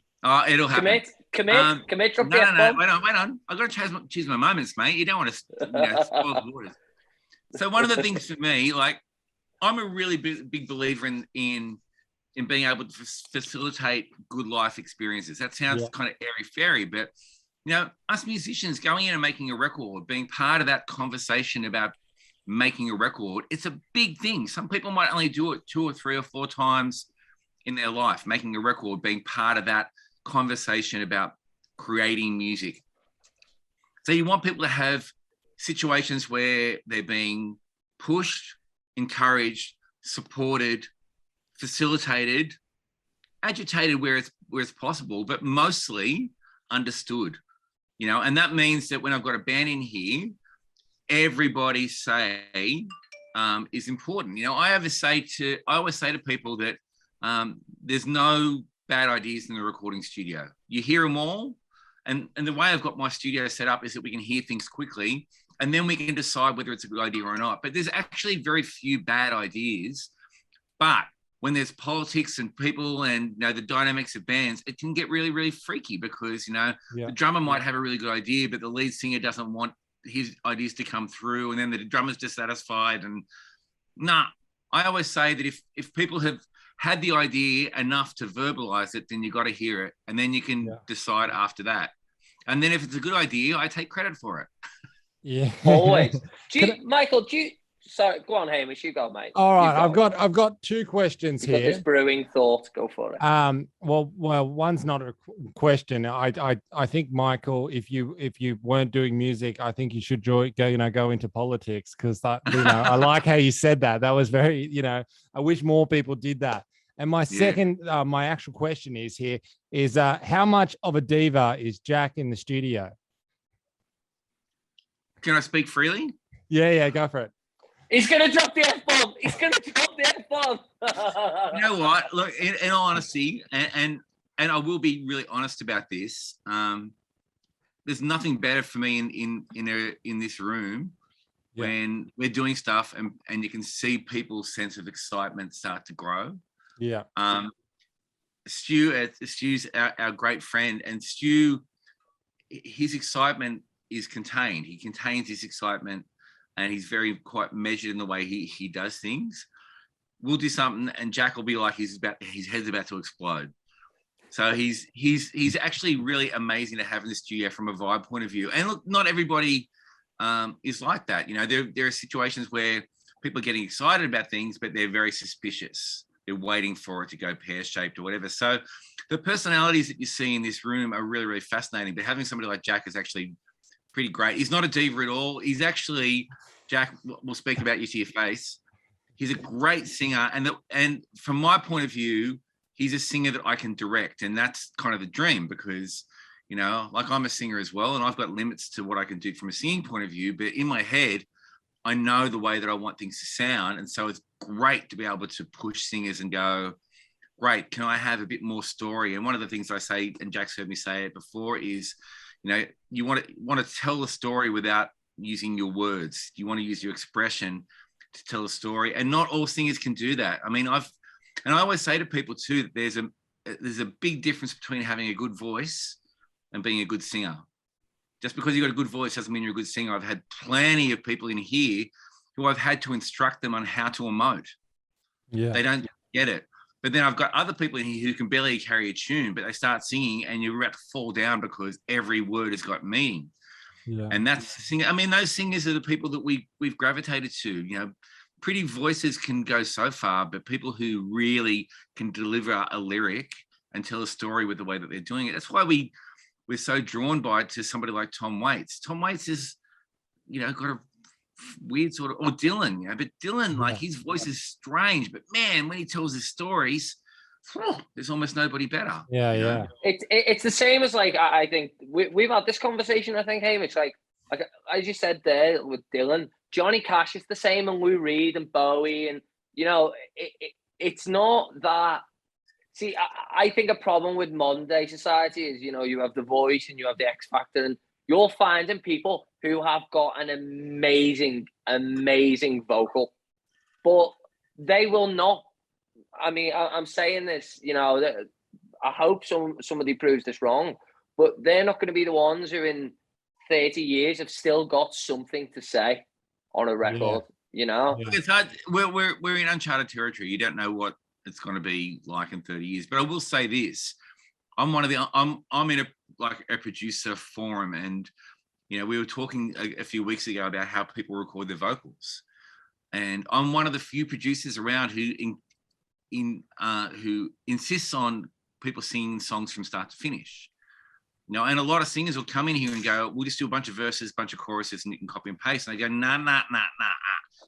It'll happen. Commit. Drop the No. Wait on. I've got to choose my moments, mate. You don't want to spoil the waters. So one of the things for me, like, I'm a really big believer in being able to facilitate good life experiences. That sounds kind of airy-fairy, but us musicians going in and making a record, being part of that conversation about making a record, it's a big thing. Some people might only do it 2 or 3 or 4 times in their life, making a record, being part of that conversation about creating music. So you want people to have situations where they're being pushed, encouraged, supported, facilitated, agitated where it's possible, but mostly understood, and that means that when I've got a band in here, everybody's say is important. I always say to people that there's no bad ideas in the recording studio. You hear them all, and the way I've got my studio set up is that we can hear things quickly, and then we can decide whether it's a good idea or not. But there's actually very few bad ideas. But when there's politics and people and the dynamics of bands, it can get really, really freaky because the drummer might have a really good idea, but the lead singer doesn't want his ideas to come through, and then the drummer's dissatisfied. And I always say that if people have had the idea enough to verbalize it, then you got to hear it, and then you can decide after that. And then if it's a good idea, I take credit for it. Yeah, always. Michael, sorry, go on, Hamish. You go, mate. All right, I've got 2 questions here. This brewing thought. Go for it. Well, one's not a question. I think, Michael, if you weren't doing music, I think you should go into politics, because that I like how you said that. That was very I wish more people did that. And my second, my actual question is how much of a diva is Jack in the studio? Can I speak freely? Yeah, go for it. He's going to drop the F-bomb. You know what? Look, in all honesty, and I will be really honest about this, there's nothing better for me in this room when we're doing stuff and you can see people's sense of excitement start to grow. Yeah. Stu's our great friend, and Stu, his excitement is contained. He contains his excitement, and he's very quite measured in the way he does things. We'll do something, and Jack will be like his head's about to explode. So he's actually really amazing to have in the studio from a vibe point of view. And look, not everybody is like that. There are situations where people are getting excited about things, but they're very suspicious. They're waiting for it to go pear-shaped or whatever. So the personalities that you see in this room are really, really fascinating. But having somebody like Jack is actually pretty great. He's not a diva at all. He's actually, Jack, we'll speak about you to your face. He's a great singer. And from my point of view, he's a singer that I can direct. And that's kind of the dream because, like I'm a singer as well, and I've got limits to what I can do from a singing point of view. But in my head, I know the way that I want things to sound. And so it's great to be able to push singers and go, great, can I have a bit more story? And one of the things I say, and Jack's heard me say it before, is, you want to tell the story without using your words. You want to use your expression to tell a story. And not all singers can do that. I mean, I always say to people too, that there's there's a big difference between having a good voice and being a good singer. Just because you've got a good voice doesn't mean you're a good singer. I've had plenty of people in here who I've had to instruct them on how to emote. Yeah. They don't get it. But then I've got other people in here who can barely carry a tune, but they start singing and you're about to fall down because every word has got meaning. Yeah. And that's the singer. I mean, those singers are the people that we've gravitated to. You know, pretty voices can go so far, but people who really can deliver a lyric and tell a story with the way that they're doing it. That's why we're so drawn by it to somebody like Tom Waits. Tom Waits is, you know, got a weird sort of, or Dylan, you know, but Dylan, like his voice is strange, but man, when he tells his stories, there's almost nobody better. Yeah, you know? yeah. It's the same as like I think we've had this conversation. I think, Hamish, like as you said there with Dylan, Johnny Cash is the same, and Lou Reed and Bowie, and you know, it's not that. See, I think a problem with modern day society is, you know, you have The Voice and you have the X Factor, and you're finding people who have got an amazing vocal, but they will not. I mean, I'm saying this, you know, that I hope somebody proves this wrong, but they're not going to be the ones who in 30 years have still got something to say on a record, you know? Yeah. It's hard. We're in uncharted territory. You don't know what it's going to be like in 30 years. But I will say this: I'm in a producer forum, and you know, we were talking a few weeks ago about how people record their vocals, and I'm one of the few producers around who who insists on people singing songs from start to finish. You know, and a lot of singers will come in here and go, we'll just do a bunch of verses, bunch of choruses, and you can copy and paste. And I go, nah.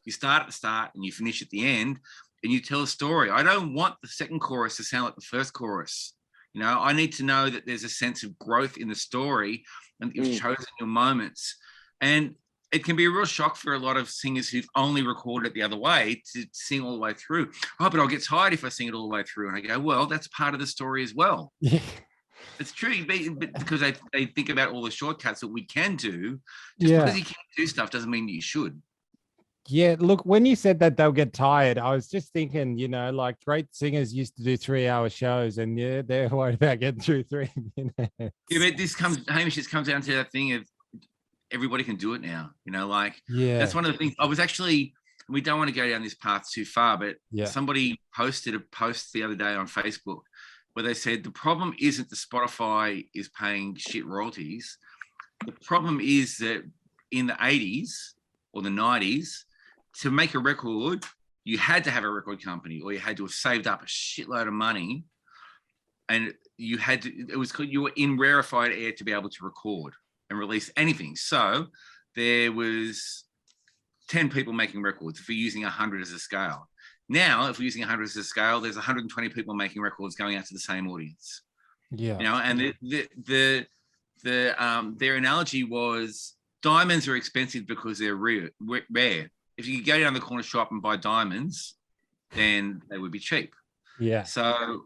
You start at the start and you finish at the end, and you tell a story. I don't want the second chorus to sound like the first chorus. You know, I need to know that there's a sense of growth in the story and you've chosen your moments. And it can be a real shock for a lot of singers who've only recorded it the other way to sing all the way through. Oh, but I'll get tired if I sing it all the way through. And I go, well, that's part of the story as well. Yeah. It's true, because they think about all the shortcuts that we can do. Just because you can't do stuff doesn't mean that you should. Yeah, look, when you said that they'll get tired, I was just thinking, you know, like great singers used to do 3-hour shows, and yeah, they're worried about getting through 3 minutes. Yeah, but Hamish, this comes down to that thing of everybody can do it now. You know, like that's one of the things. I was actually, we don't want to go down this path too far, but somebody posted a post the other day on Facebook where they said the problem isn't that Spotify is paying shit royalties. The problem is that in the 80s or the 90s, to make a record, you had to have a record company, or you had to have saved up a shitload of money, and you were in rarefied air to be able to record and release anything. So there was 10 people making records if we're using 100 as a scale. Now, if we're using 100 as a scale, there's 120 people making records going out to the same audience. Yeah. You know, and their analogy was diamonds are expensive because they're rare. If you could go down the corner shop and buy diamonds, then they would be cheap. Yeah. So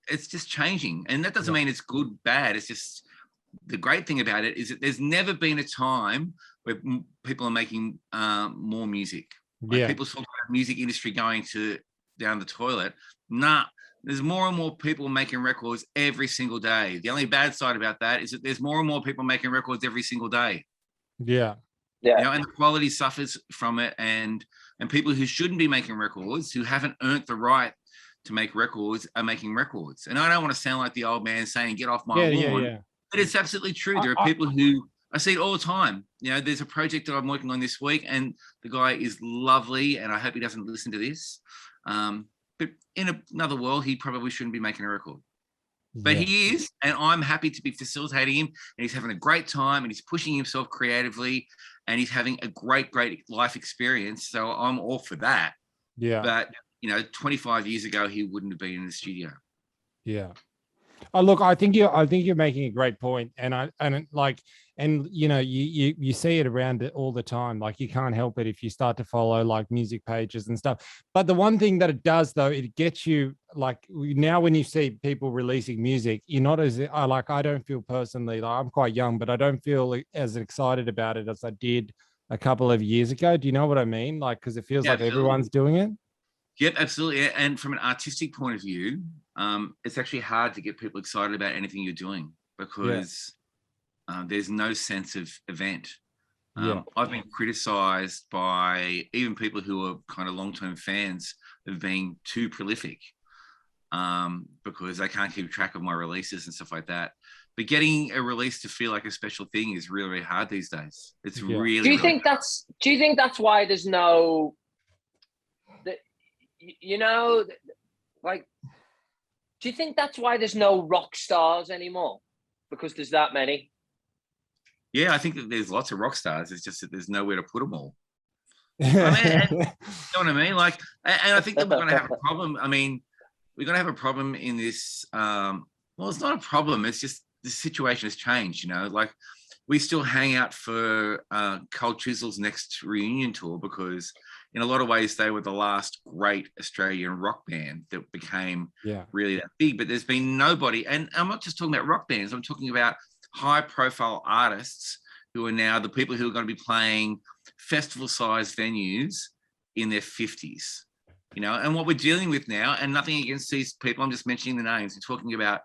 it's just changing. And that doesn't mean it's good, bad. It's just the great thing about it is that there's never been a time where people are making more music. Like people talk about music industry going down the toilet. Nah, there's more and more people making records every single day. The only bad side about that is that there's more and more people making records every single day. Yeah. Yeah. You know, and the quality suffers from it, and people who shouldn't be making records, who haven't earned the right to make records, are making records. And I don't want to sound like the old man saying, get off my lawn. But it's absolutely true. There are people who, I see it all the time. You know, there's a project that I'm working on this week, and the guy is lovely, and I hope he doesn't listen to this. But in another world, he probably shouldn't be making a record. But he is, and I'm happy to be facilitating him, and he's having a great time, and he's pushing himself creatively, and he's having a great life experience. So I'm all for that. Yeah. But, you know, 25 years ago, he wouldn't have been in the studio. Yeah. Oh, look, I think you're making a great point, and you know, you see it around it all the time. Like, you can't help it if you start to follow like music pages and stuff. But the one thing that it does, though, it gets you, like, now when you see people releasing music, you're not as I don't feel personally, like, I'm quite young, but I don't feel as excited about it as I did a couple of years ago. Do you know what I mean? Like, because it feels like everyone's doing it. Yep, absolutely. And from an artistic point of view, it's actually hard to get people excited about anything you're doing because there's no sense of event. I've been criticized by even people who are kind of long-term fans of being too prolific because they can't keep track of my releases and stuff like that. But getting a release to feel like a special thing is really, really hard these days. It's really. Do you think that's why there's no, you know, like, do you think that's why there's no rock stars anymore? Because there's that many. Yeah, I think that there's lots of rock stars. It's just that there's nowhere to put them all. I mean, you know what I mean? Like, and I think that we're going to have a problem. I mean, we're going to have a problem in this. Well, it's not a problem. It's just the situation has changed. You know, like we still hang out for Cold Chisel's next reunion tour because, in a lot of ways, they were the last great Australian rock band that became really that big. But there's been nobody, and I'm not just talking about rock bands. I'm talking about high-profile artists who are now the people who are going to be playing festival-sized venues in their 50s. You know, and what we're dealing with now, and nothing against these people, I'm just mentioning the names. We're talking about,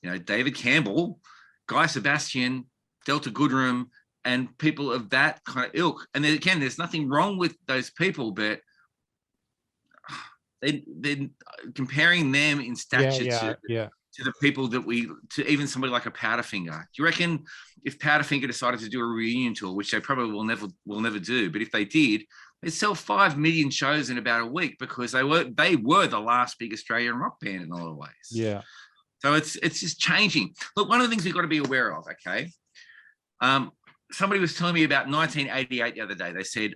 you know, David Campbell, Guy Sebastian, Delta Goodrem, and people of that kind of ilk. And then again, there's nothing wrong with those people, but they're comparing them in stature to the people that to even somebody like a Powderfinger. Do you reckon if Powderfinger decided to do a reunion tour, which they probably will never do, but if they did, they'd sell 5 million shows in about a week because they were the last big Australian rock band in a lot of ways. Yeah. So it's just changing. Look, one of the things we've got to be aware of, okay? Somebody was telling me about 1988 the other day. They said,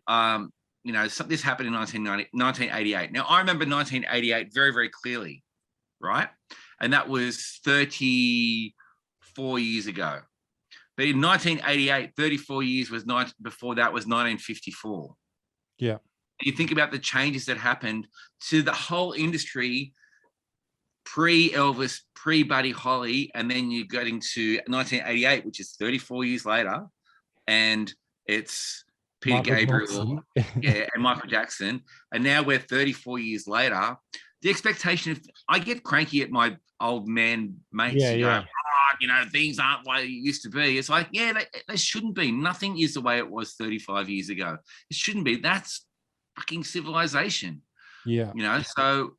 you know, this happened in 1988. Now, I remember 1988 very, very clearly, right? And that was 34 years ago. But in 1988, 34 years before that was 1954. Yeah. You think about the changes that happened to the whole industry pre-Elvis, pre-Buddy Holly, and then you're getting to 1988, which is 34 years later, and it's Peter Gabriel and Michael Jackson. And now we're 34 years later. The expectation I get cranky at my old man mates who go, you know, things aren't what it used to be. It's like, they shouldn't be. Nothing is the way it was 35 years ago. It shouldn't be. That's fucking civilization. Yeah. You know, so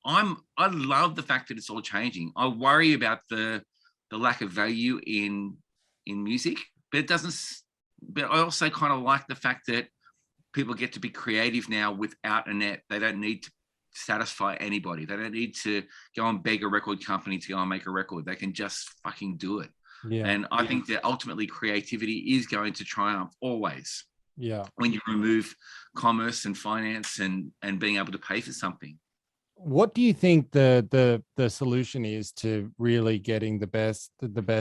I love the fact that it's all changing. I worry about the lack of value in music, but I also kind of like the fact that people get to be creative now without a net. They don't need to satisfy anybody. They don't need to go and beg a record company to go and make a record. They can just fucking do it. Yeah. And I think that ultimately creativity is going to triumph always. Yeah. When you remove commerce and finance and being able to pay for something. What do you think the solution is to really getting the best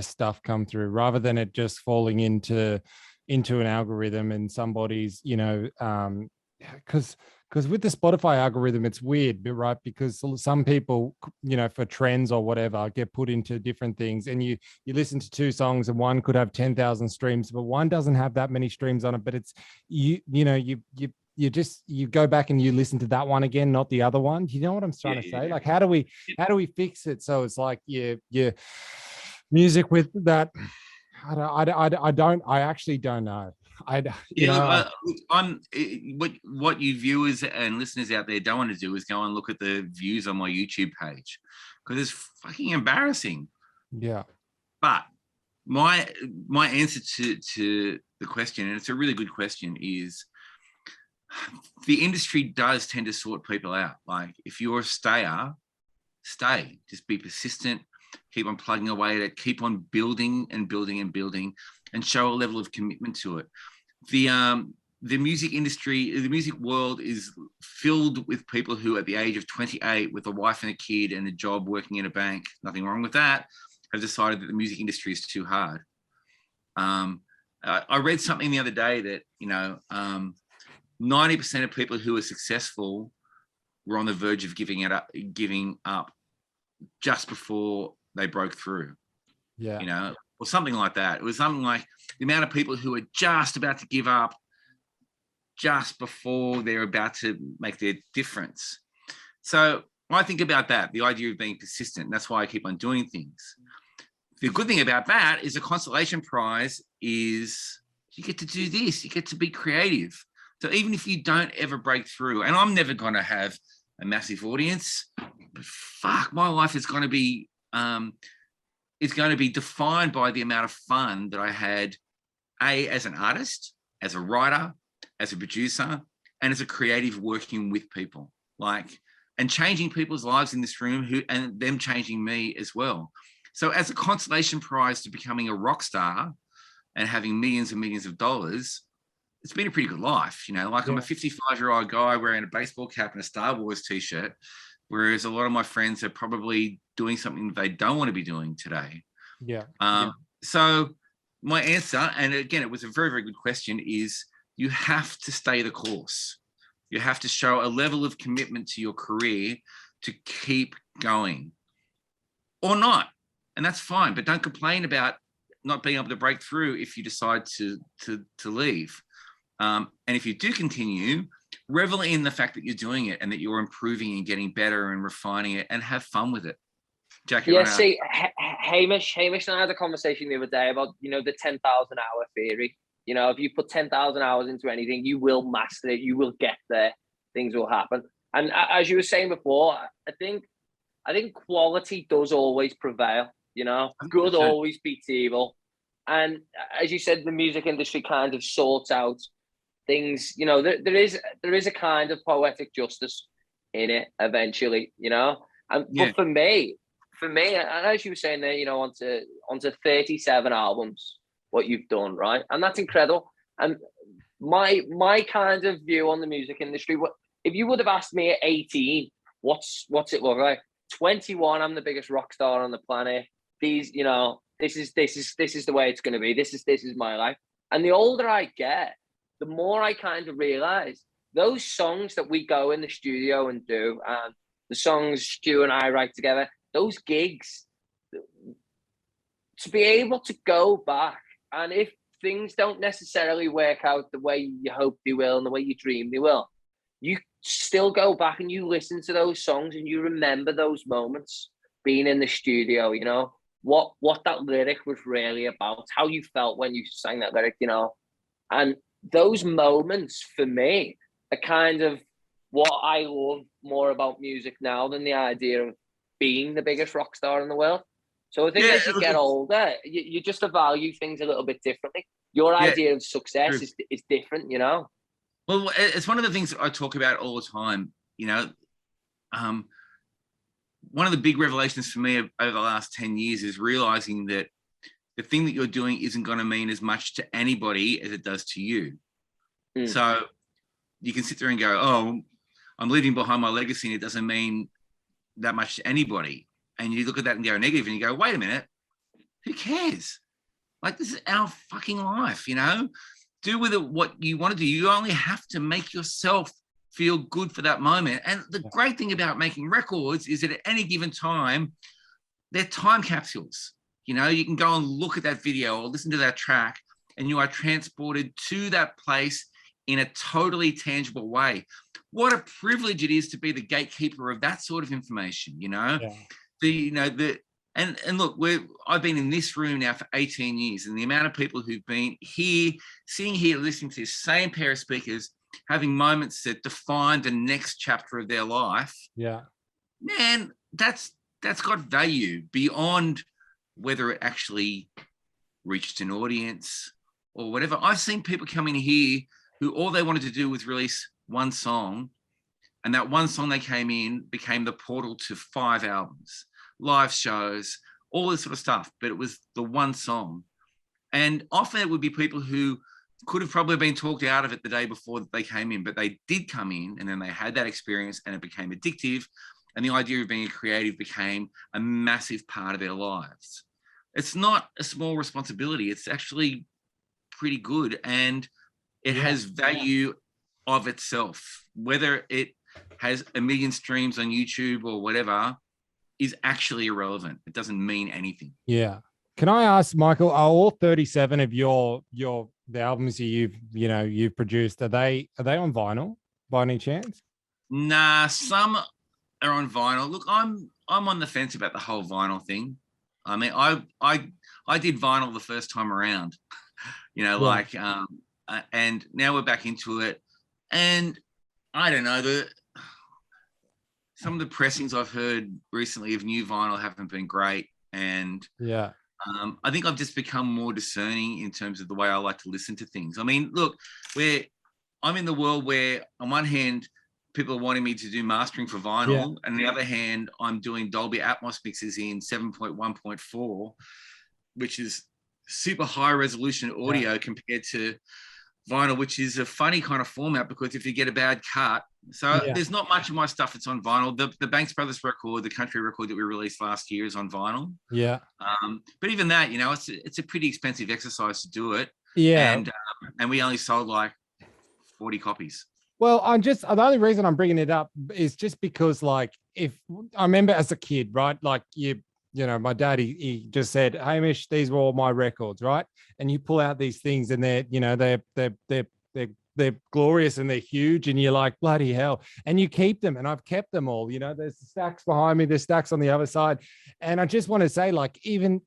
stuff come through, rather than it just falling into an algorithm and somebody's, you know, because with the Spotify algorithm, it's weird, right? Because some people, you know, for trends or whatever, get put into different things, and you listen to 2 songs and one could have 10,000 streams, but one doesn't have that many streams on it. But it's you go back and you listen to that one again, not the other one. Do you know what I'm trying to say? Like, how do we fix it so it's like your music with that? I actually don't know. What you viewers and listeners out there don't want to do is go and look at the views on my YouTube page, because it's fucking embarrassing. Yeah. But my answer to the question, and it's a really good question, is the industry does tend to sort people out. Like, if you're a stayer, stay. Just be persistent. Keep on plugging away at it. Keep on building and building and building, and show a level of commitment to it. The music industry, the music world is filled with people who at the age of 28 with a wife and a kid and a job working in a bank, nothing wrong with that, have decided that the music industry is too hard. I read something the other day that, you know, 90% of people who are successful were on the verge of giving up just before they broke through. Yeah. You know, or something like that. It was something like the amount of people who are just about to give up just before they're about to make their difference. So I think about that, the idea of being persistent. That's why I keep on doing things. The good thing about that is the consolation prize is you get to do this, you get to be creative. So even if you don't ever break through, and I'm never going to have a massive audience, but fuck, my life is going to be defined by the amount of fun that I had, as an artist, as a writer, as a producer, and as a creative, working with people, and changing people's lives in this room, and them changing me as well. So as a consolation prize to becoming a rock star and having millions and millions of dollars, it's been a pretty good life. I'm a 55-year-old guy wearing a baseball cap and a Star Wars t-shirt, whereas a lot of my friends are probably doing something they don't want to be doing today. So my answer, and again, it was a very, very good question, is you have to stay the course. You have to show a level of commitment to your career to keep going, or not. And that's fine, but don't complain about not being able to break through if you decide to leave. And if you do continue, revel in the fact that you're doing it and that you're improving and getting better and refining it, and have fun with it. Jackie, yeah, see, Hamish and I had a conversation the other day about, the 10,000 hour theory. If you put 10,000 hours into anything, you will master it. You will get there. Things will happen. And as you were saying before, I think quality does always prevail. Good always beats evil. And as you said, the music industry kind of sorts out things. There is a kind of poetic justice in it eventually. But for me, and as you were saying there, onto 37 albums, what you've done, right? And that's incredible. And my kind of view on the music industry, if you would have asked me at 18, what's it look like? 21, I'm the biggest rock star on the planet. This is the way it's going to be. This is my life. And the older I get, the more I kind of realize those songs that we go in the studio and do, and the songs Stu and I write together, those gigs, to be able to go back, and if things don't necessarily work out the way you hope they will and the way you dream they will, you still go back and you listen to those songs and you remember those moments being in the studio, what that lyric was really about, how you felt when you sang that lyric, and those moments for me are kind of what I love more about music now than the idea of being the biggest rock star in the world. So I think as you get older, you just value things a little bit differently. Your idea of success is different, Well, it's one of the things I talk about all the time. One of the big revelations for me over the last 10 years is realizing that the thing that you're doing isn't going to mean as much to anybody as it does to you. So you can sit there and go, oh, I'm leaving behind my legacy and it doesn't mean that much to anybody. And you look at that and go negative and you go, wait a minute, who cares? This is our fucking life, do with it what you want to do. You only have to make yourself feel good for that moment. And the great thing about making records is that at any given time, they're time capsules. You can go and look at that video or listen to that track and you are transported to that place in a totally tangible way. What a privilege it is to be the gatekeeper of that sort of information, And look, I've been in this room now for 18 years, and the amount of people who've been here, sitting here, listening to this same pair of speakers, having moments that define the next chapter of their life. Yeah, man, that's got value beyond whether it actually reached an audience or whatever. I've seen people come in here who all they wanted to do was release one song, and that one song they came in became the portal to 5 albums, live shows, all this sort of stuff, but it was the one song. And often it would be people who could have probably been talked out of it the day before they came in, but they did come in and then they had that experience and it became addictive. And the idea of being a creative became a massive part of their lives. It's not a small responsibility. It's actually pretty good. And it has value of itself. Whether it has 1 million streams on YouTube or whatever is actually irrelevant. It doesn't mean anything. Yeah. Can I ask, Michael, are all 37 of the albums you've produced, are they on vinyl by any chance? Nah, some are on vinyl. Look, I'm on the fence about the whole vinyl thing. I mean, I did vinyl the first time around, and now we're back into it. And I don't know, some of the pressings I've heard recently of new vinyl haven't been great. And yeah, I think I've just become more discerning in terms of the way I like to listen to things. I mean, look, I'm in the world where on one hand, people are wanting me to do mastering for vinyl, and on the other hand, I'm doing Dolby Atmos mixes in 7.1.4, which is super high resolution audio compared to vinyl, which is a funny kind of format because if you get a bad cut, there's not much of my stuff that's on vinyl. The Banks Brothers record, the country record that we released last year, is on vinyl. Yeah. But even that, it's a pretty expensive exercise to do it. Yeah. And we only sold like 40 copies. Well, the only reason I'm bringing it up is just because, like, if I remember as a kid, right? Like my dad, he just said, Hamish, these were all my records, right? And you pull out these things and they're glorious and they're huge and you're like, bloody hell. And you keep them, and I've kept them all. There's stacks behind me, there's stacks on the other side. And I just want to say, like, even,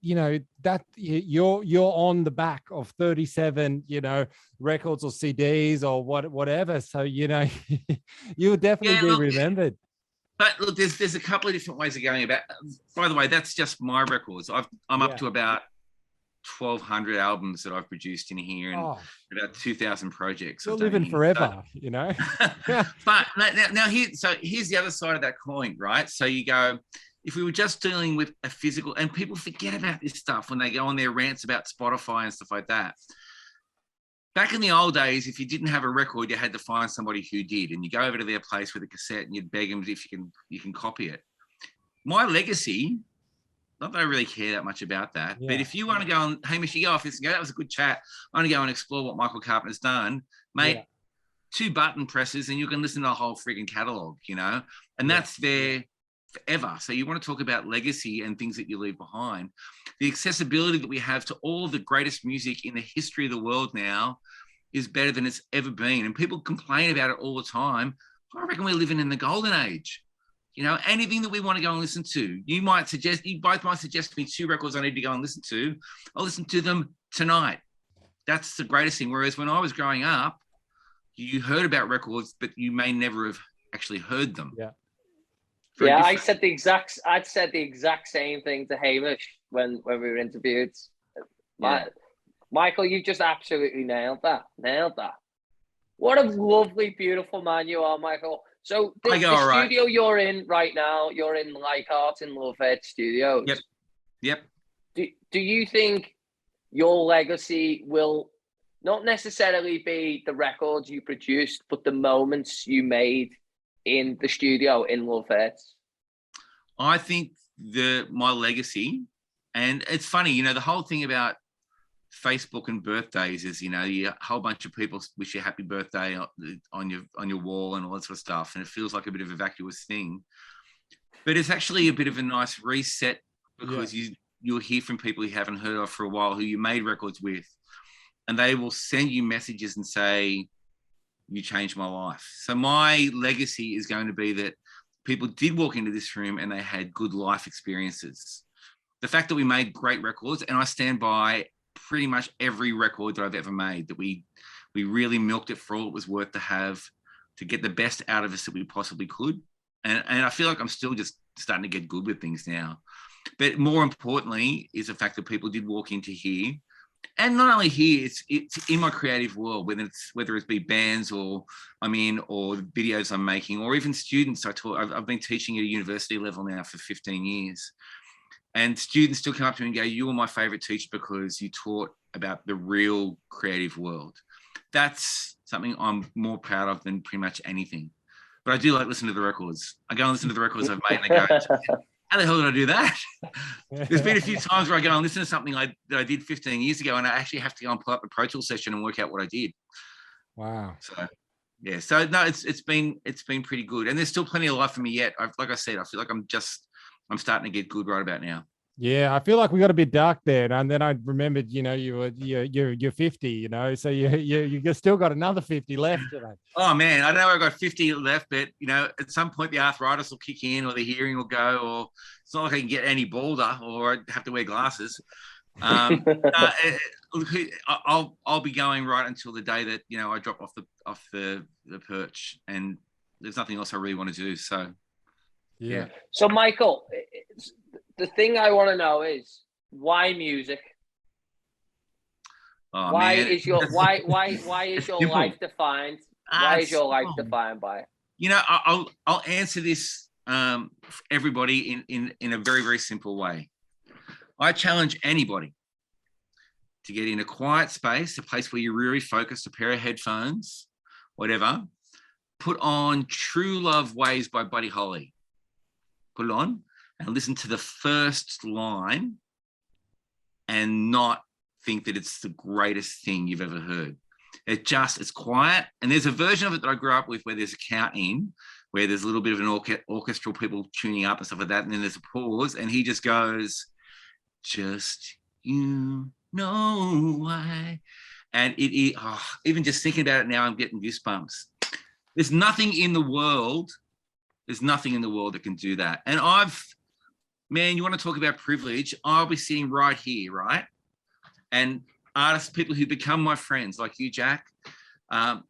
that you're on the back of 37, records or CDs or whatever. So, you'll definitely be remembered. But look, there's a couple of different ways of going about. By the way, that's just my records. I'm up to about 1,200 albums that I've produced in here, and about 2,000 projects. You're living forever, But now here's the other side of that coin, right? So you go, if we were just dealing with a physical, and people forget about this stuff when they go on their rants about Spotify and stuff like that. Back in the old days, if you didn't have a record, you had to find somebody who did, and you go over to their place with a cassette and you'd beg them if you can copy it. My legacy, not that I really care that much about that, but if you want to go on, Hamish, you go off this and go, that was a good chat. I want to go and explore what Michael Carpenter's done, mate. 2 button presses and you can listen to the whole freaking catalog, and that's there forever. So you want to talk about legacy and things that you leave behind. The accessibility that we have to all the greatest music in the history of the world now is better than it's ever been. And people complain about it all the time. I reckon we're living in the golden age. Anything that we want to go and listen to, you both might suggest to me 2 records I need to go and listen to. I'll listen to them tonight. That's the greatest thing. Whereas when I was growing up, you heard about records, but you may never have actually heard them. Yeah. I said the exact same thing to Hamish when we were interviewed. Michael, you just absolutely nailed that. What a lovely, beautiful man you are, Michael. So the studio you're in right now, you're in Leichhardt in Love Studios. Yep. Do you think your legacy will not necessarily be the records you produced, but the moments you made in the studio in Love? I think my legacy, and it's funny, the whole thing about Facebook and birthdays is, a whole bunch of people wish you happy birthday on your wall and all that sort of stuff, and it feels like a bit of a vacuous thing, but it's actually a bit of a nice reset because you'll hear from people you haven't heard of for a while who you made records with, and they will send you messages and say, you changed my life. So my legacy is going to be that people did walk into this room and they had good life experiences. The fact that we made great records, and I stand by pretty much every record that I've ever made, that we really milked it for all it was worth to have, to get the best out of us that we possibly could. And I feel like I'm still just starting to get good with things now. But more importantly is the fact that people did walk into here. And not only here, it's in my creative world, whether it's be bands or I'm in, or videos I'm making, or even students. I've been teaching at a university level now for 15 years. And students still come up to me and go, you were my favorite teacher because you taught about the real creative world. That's something I'm more proud of than pretty much anything. But I do like listening to the records. I go and listen to the records I've made and I go, how the hell did I do that? There's been a few times where I go and listen to something that I did 15 years ago and I actually have to go and pull up a Pro Tools session and work out what I did. Wow. So, yeah. So, no, it's been pretty good. And there's still plenty of life for me yet. Like I said, I feel like I'm starting to get good right about now. Yeah, I feel like we got a bit dark there, and then I remembered, you're 50, so you still got another 50 left today. Oh man, I don't know. I've got 50 left, but at some point the arthritis will kick in, or the hearing will go, or it's not like I can get any balder, or I have to wear glasses. I'll be going right until the day that I drop off the perch, and there's nothing else I really want to do. So Yeah. So Michael, the thing I want to know is why music? oh, Why man. is your why is your Simple. life defined? Why is your life defined by it? I'll answer this for everybody in a very, very simple way. I challenge anybody to get in a quiet space, a place where you're really focused, a pair of headphones, whatever. Put on True Love Waves by Buddy Holly. Put it on and listen to the first line and not think that it's the greatest thing you've ever heard. It's quiet. And there's a version of it that I grew up with where there's a count in, where there's a little bit of an orchestral people tuning up and stuff like that. And then there's a pause and he just goes, just you know why. And even just thinking about it now, I'm getting goosebumps. There's nothing in the world that can do that. And you want to talk about privilege? I'll be sitting right here, right? And artists, people who become my friends, like you, Jack,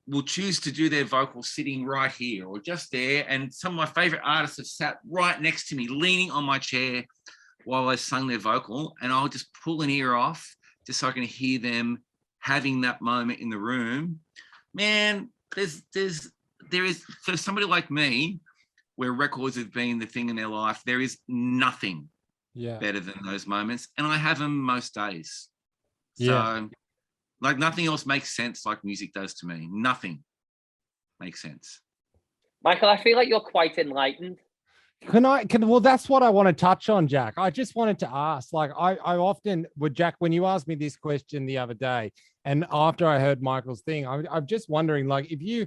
will choose to do their vocals sitting right here or just there. And some of my favorite artists have sat right next to me, leaning on my chair while I sung their vocal. And I'll just pull an ear off just so I can hear them having that moment in the room. Man, there is, for somebody like me, where records have been the thing in their life, there is nothing better than those moments. And I have them most days. So like nothing else makes sense like music does to me. Nothing makes sense. Michael, I feel like you're quite enlightened. Well, that's what I want to touch on, Jack. I just wanted to ask, like, I often would, Jack, when you asked me this question the other day, and after I heard Michael's thing, I'm just wondering, like, if you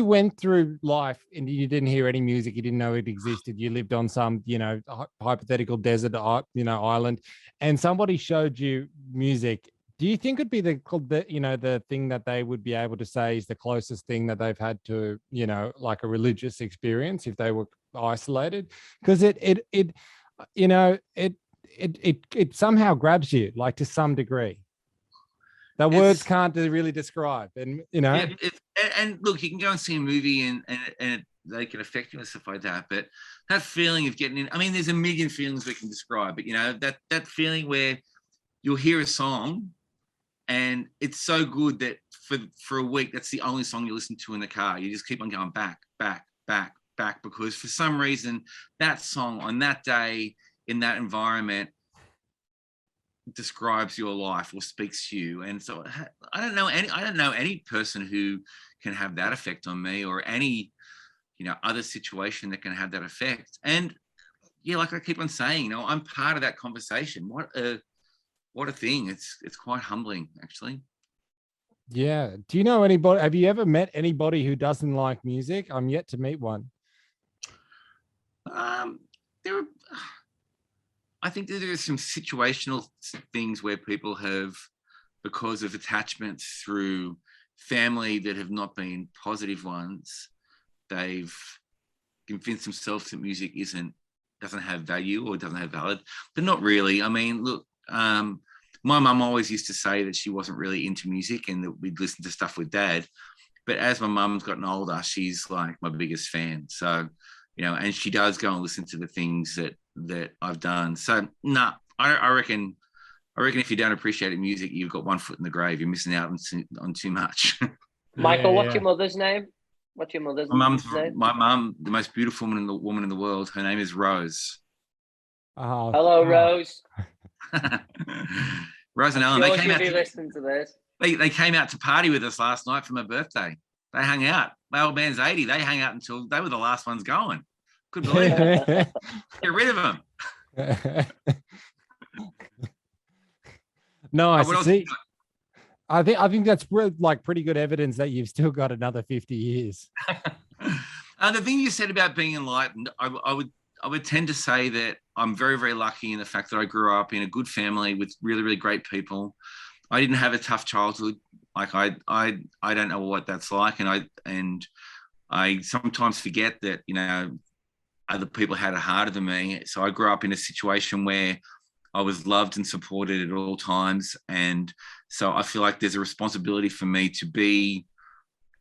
went through life and you didn't hear any music, you didn't know it existed, you lived on some, hypothetical desert, island, and somebody showed you music, do you think it'd be the thing that they would be able to say is the closest thing that they've had to, like a religious experience if they were isolated? Because it somehow grabs you, like, to some degree. The words can't really describe, and and look, you can go and see a movie and they can affect you and stuff like that. But that feeling of getting in, I mean, there's a million feelings we can describe, but that feeling where you'll hear a song and it's so good that for a week, that's the only song you listen to in the car. You just keep on going back, because for some reason that song on that day in that environment describes your life or speaks to you. And so I don't know any person who can have that effect on me, or any other situation that can have that effect. And like I keep on saying, I'm part of that conversation. What a thing. It's quite humbling, actually. Yeah. Do you know anybody? Have you ever met anybody who doesn't like music? I'm yet to meet one. I think there are some situational things where people have, because of attachments through family that have not been positive ones, they've convinced themselves that music doesn't have value or doesn't have valid, but not really. I mean, look, my mum always used to say that she wasn't really into music and that we'd listen to stuff with Dad. But as my mum's gotten older, she's like my biggest fan. So, and she does go and listen to the things that I've done. So, I reckon if you don't appreciate music, you've got one foot in the grave. You're missing out on too much. Michael, what's your mother's name? What's your mother's name? My mum, the most beautiful woman in the world. Her name is Rose. Oh, hello, Rose. Rose and Ellen, they came out listening to this. They came out to party with us last night for my birthday. They hung out. My old man's 80. They hung out until they were the last ones going. Couldn't believe it. Get rid of them. Nice. I think that's like pretty good evidence that you've still got another 50 years. The thing you said about being enlightened, I would tend to say that I'm very, very lucky in the fact that I grew up in a good family with really, really great people. I didn't have a tough childhood. Like I don't know what that's like, and I sometimes forget that, you know, other people had it harder than me. So I grew up in a situation where I was loved and supported at all times, and so I feel like there's a responsibility for me to be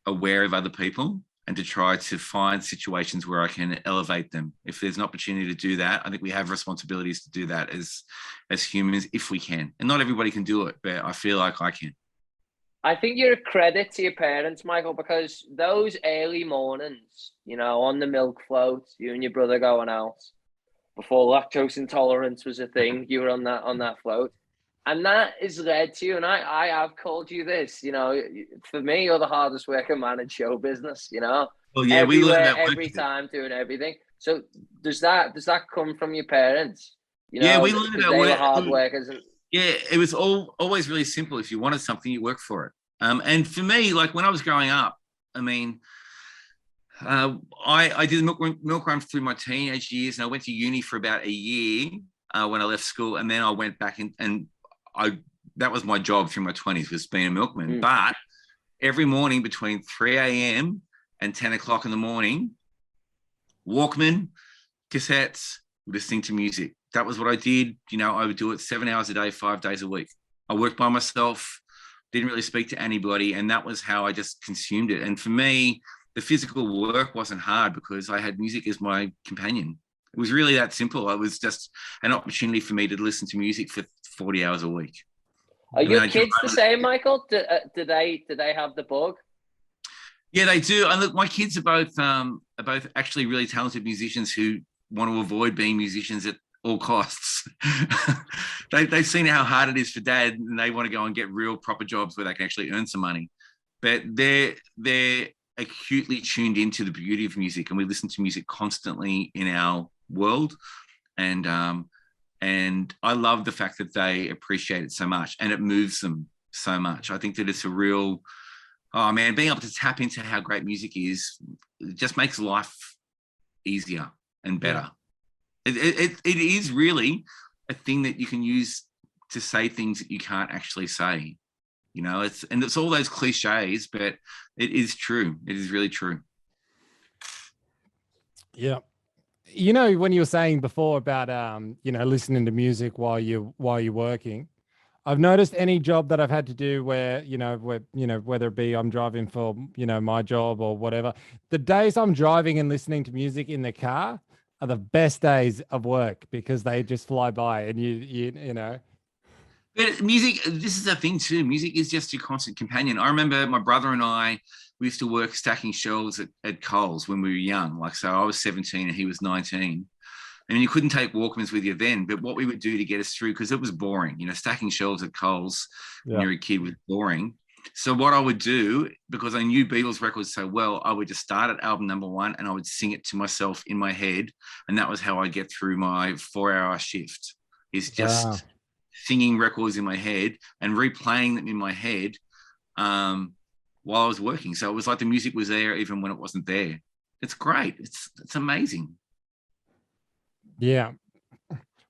aware of other people and to try to find situations where I can elevate them. If there's an opportunity to do that, I think we have responsibilities to do that as humans, if we can. And not everybody can do it, but I feel like I can. I think you're a credit to your parents, Michael, because those early mornings, you know, on the milk float, you and your brother going out before lactose intolerance was a thing, you were on that float. And that is led to you, and I have called you this, you know, for me, you're the hardest working man in show business, you know, Well, yeah, we learned everywhere, that every time, doing everything. So does that come from your parents? You Yeah, know, we learned because that they were hard workers. And yeah, it was always really simple. If you wanted something, you work for it. And for me, like when I was growing up, I mean, I did milk run through my teenage years, and I went to uni for about a year when I left school, and then I went back and that was my job through my 20s, was being a milkman. But every morning between 3 a.m. and 10 o'clock in the morning, Walkman, cassettes, listening to music. That was what I did. You know, I would do it 7 hours a day, 5 days a week. I worked by myself, didn't really speak to anybody, and that was how I just consumed it. And for me, the physical work wasn't hard because I had music as my companion. It was really that simple. It was just an opportunity for me to listen to music for 40 hours a week. Are your kids the same, Michael? Do they have the bug? Yeah, they do. And look, my kids are both actually really talented musicians who want to avoid being musicians at all costs. They've seen how hard it is for dad, and they want to go and get real proper jobs where they can actually earn some money. But they're acutely tuned into the beauty of music, and we listen to music constantly in our world. And I love the fact that they appreciate it so much, and it moves them so much. I think that it's a real, oh man, being able to tap into how great music is, it just makes life easier and better. Yeah. It is really a thing that you can use to say things that you can't actually say. You know, it's all those cliches, but it is true. It is really true. Yeah. You know, when you were saying before about you know, listening to music while you're working, I've noticed any job that I've had to do where whether it be I'm driving for, you know, my job or whatever, the days I'm driving and listening to music in the car are the best days of work because they just fly by, and you know. But music, this is the thing too. Music is just your constant companion. I remember my brother and we used to work stacking shelves at Coles when we were young. Like, so I was 17 and he was 19. And you couldn't take Walkmans with you then, but what we would do to get us through, because it was boring, you know, stacking shelves at Coles when you're a kid was boring. So what I would do, because I knew Beatles records so well, I would just start at album number 1 and I would sing it to myself in my head. And that was how I get through my 4-hour shift, is just singing records in my head and replaying them in my head while I was working. So it was like the music was there even when it wasn't there. It's great. It's amazing. Yeah.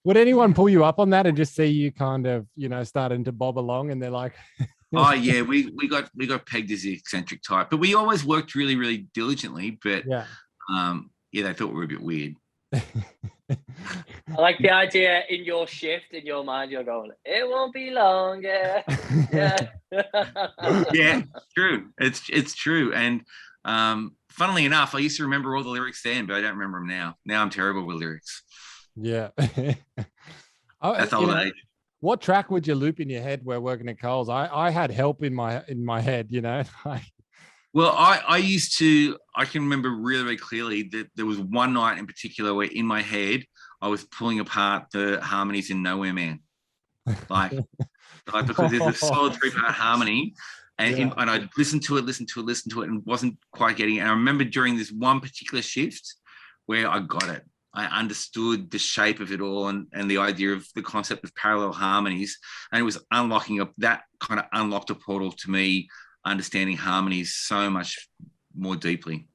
Would anyone pull you up on that and just see you kind of, you know, starting to bob along and they're like, oh yeah, we got pegged as the eccentric type, but we always worked really, really diligently. But yeah, they thought we were a bit weird. I like the idea in your shift, in your mind, you're going, it won't be long. Yeah. Yeah, true. It's true. And funnily enough, I used to remember all the lyrics then, but I don't remember them now. Now I'm terrible with lyrics. Yeah. That's old age. What track would you loop in your head while working at Coles? I had help in my head, you know. Well, I can remember really, really clearly that there was one night in particular where in my head I was pulling apart the harmonies in Nowhere Man, like because there's a solid 3-part harmony, and I listened to it, and wasn't quite getting it. And I remember during this one particular shift where I got it. I understood the shape of it all and the idea of the concept of parallel harmonies, and it was unlocked a portal to me understanding harmonies so much more deeply.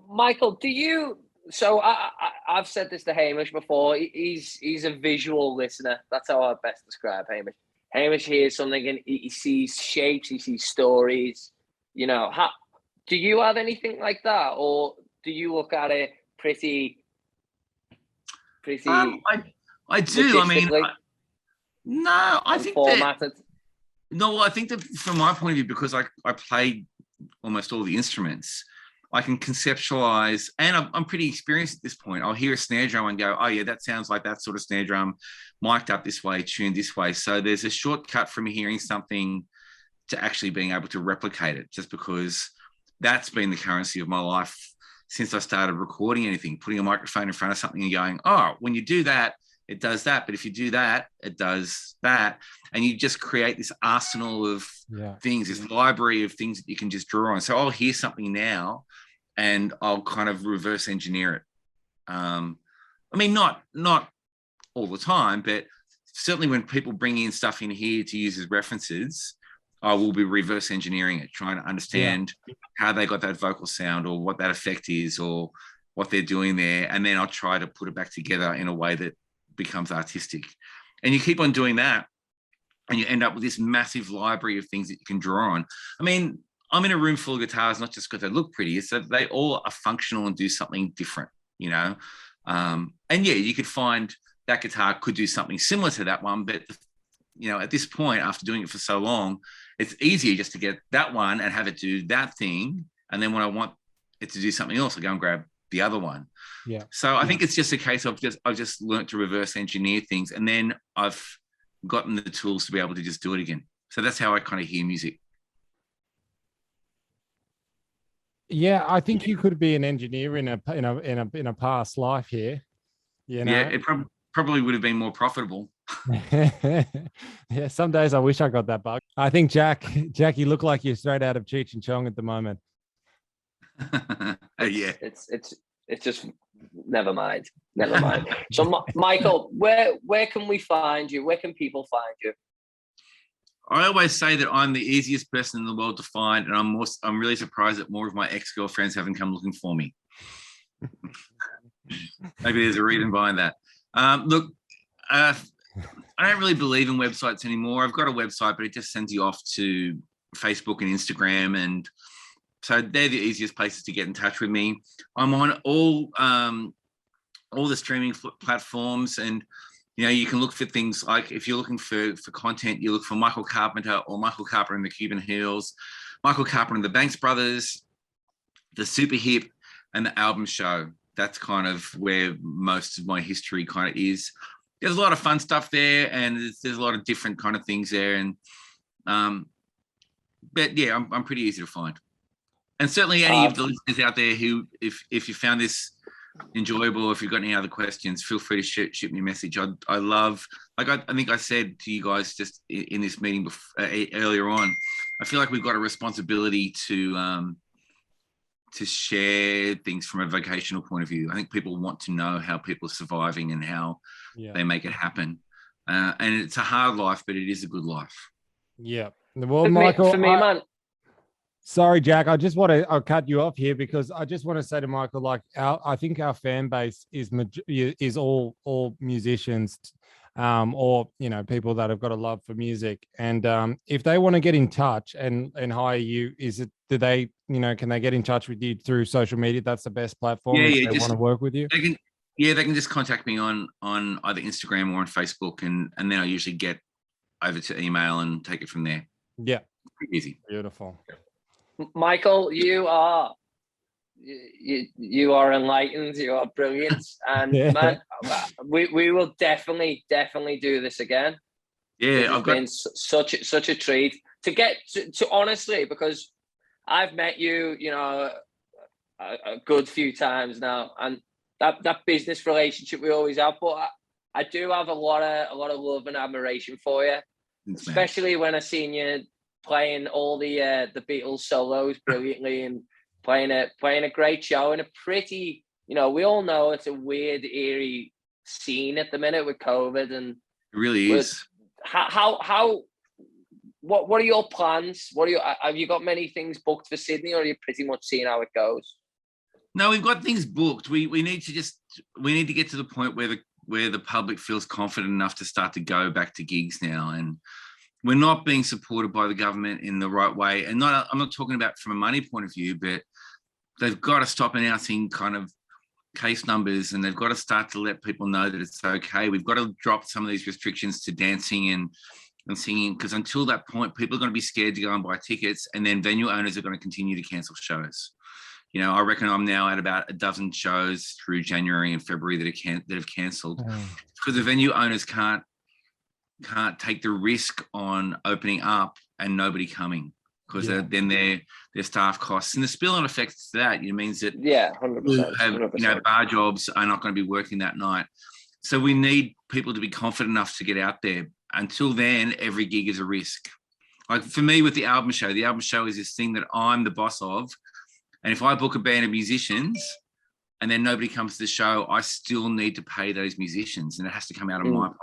Michael, do you So I've said this to Hamish before. He's a visual listener. That's how I best describe Hamish. Hamish hears something and he sees shapes, he sees stories. You know, do you have anything like that, or do you look at it pretty I do. I mean, logistically no, I and think that formatted? no. I think that from my point of view, because I played almost all the instruments, I can conceptualize, and I'm pretty experienced at this point. I'll hear a snare drum and go, "Oh yeah, that sounds like that sort of snare drum, mic'd up this way, tuned this way." So there's a shortcut from hearing something to actually being able to replicate it, just because that's been the currency of my life since I started recording anything, putting a microphone in front of something and going, "Oh, when you do that, it does that. But if you do that, it does that." And you just create this arsenal of things, this library of things that you can just draw on. So I'll hear something now and I'll kind of reverse engineer it. I mean, not all the time, but certainly when people bring in stuff in here to use as references, I will be reverse engineering it, trying to understand how they got that vocal sound or what that effect is or what they're doing there. And then I'll try to put it back together in a way that becomes artistic. And you keep on doing that and you end up with this massive library of things that you can draw on. I mean, I'm in a room full of guitars, not just because they look pretty, it's that they all are functional and do something different, you know? And yeah, you could find that guitar could do something similar to that one, but you know, at this point, after doing it for so long, it's easier just to get that one and have it do that thing. And then when I want it to do something else, I go and grab the other one. Yeah. So I think it's just a case of I've just learned to reverse engineer things, and then I've gotten the tools to be able to just do it again. So that's how I kind of hear music. Yeah, I think you could be an engineer in a past life here. You know? Yeah, it probably would have been more profitable. Yeah, some days I wish I got that bug. I think Jack, you look like you're straight out of Cheech and Chong at the moment. Yeah, it's just never mind. So Michael, where can we find you? Where can people find you? I always say that I'm the easiest person in the world to find, and I'm really surprised that more of my ex-girlfriends haven't come looking for me. Maybe there's a reason behind that. Look, I don't really believe in websites anymore. I've got a website, but it just sends you off to Facebook and Instagram, and so they're the easiest places to get in touch with me. I'm on all the streaming platforms, and you know, you can look for things like, if you're looking for content, you look for Michael Carpenter or Michael Carpenter and the Cuban Hills, Michael Carpenter and the Banks Brothers, the Super Hip, and the Album Show. That's kind of where most of my history kind of is. There's a lot of fun stuff there, and there's a lot of different kind of things there. And but yeah, I'm pretty easy to find. And certainly any of the listeners out there who, if you found this enjoyable, if you've got any other questions, feel free to shoot me a message. I love, like I think I said to you guys just in this meeting earlier on, I feel like we've got a responsibility to share things from a vocational point of view. I think people want to know how people are surviving and how they make it happen. And it's a hard life, but it is a good life. Yeah. Well, Michael, for me, man. Sorry, Jack. I'll cut you off here because I just want to say to Michael, like, I think our fan base is all musicians, or you know, people that have got a love for music. And if they want to get in touch and hire you, can they get in touch with you through social media? That's the best platform. If they want to work with you. They can just contact me on either Instagram or on Facebook, and then I usually get over to email and take it from there. Yeah, pretty easy. Beautiful. Michael, you are enlightened. You are brilliant, and man, we will definitely do this again. Yeah, I've been such a treat to get to honestly, because I've met you, you know, a good few times now, and that business relationship we always have. But I do have a lot of love and admiration for you, especially when I seen you playing all the Beatles solos brilliantly and playing a great show in a pretty, you know, we all know it's a weird, eerie scene at the minute with COVID, and it really is. What are your plans? Have you got many things booked for Sydney, or are you pretty much seeing how it goes? No, we've got things booked. We need to get to the point where the public feels confident enough to start to go back to gigs now. And we're not being supported by the government in the right way. And I'm not talking about from a money point of view, but they've got to stop announcing kind of case numbers, and they've got to start to let people know that it's okay. We've got to drop some of these restrictions to dancing and singing, because until that point, people are going to be scared to go and buy tickets, and then venue owners are going to continue to cancel shows. You know, I reckon I'm now at about a dozen shows through January and February that have cancelled because the venue owners can't take the risk on opening up and nobody coming, because then their staff costs and the spill-on effects to that, it means that 100%, bar jobs are not going to be working that night. So we need people to be confident enough to get out there. Until then, every gig is a risk. Like for me with the album show is this thing that I'm the boss of. And if I book a band of musicians and then nobody comes to the show, I still need to pay those musicians, and it has to come out of my pocket.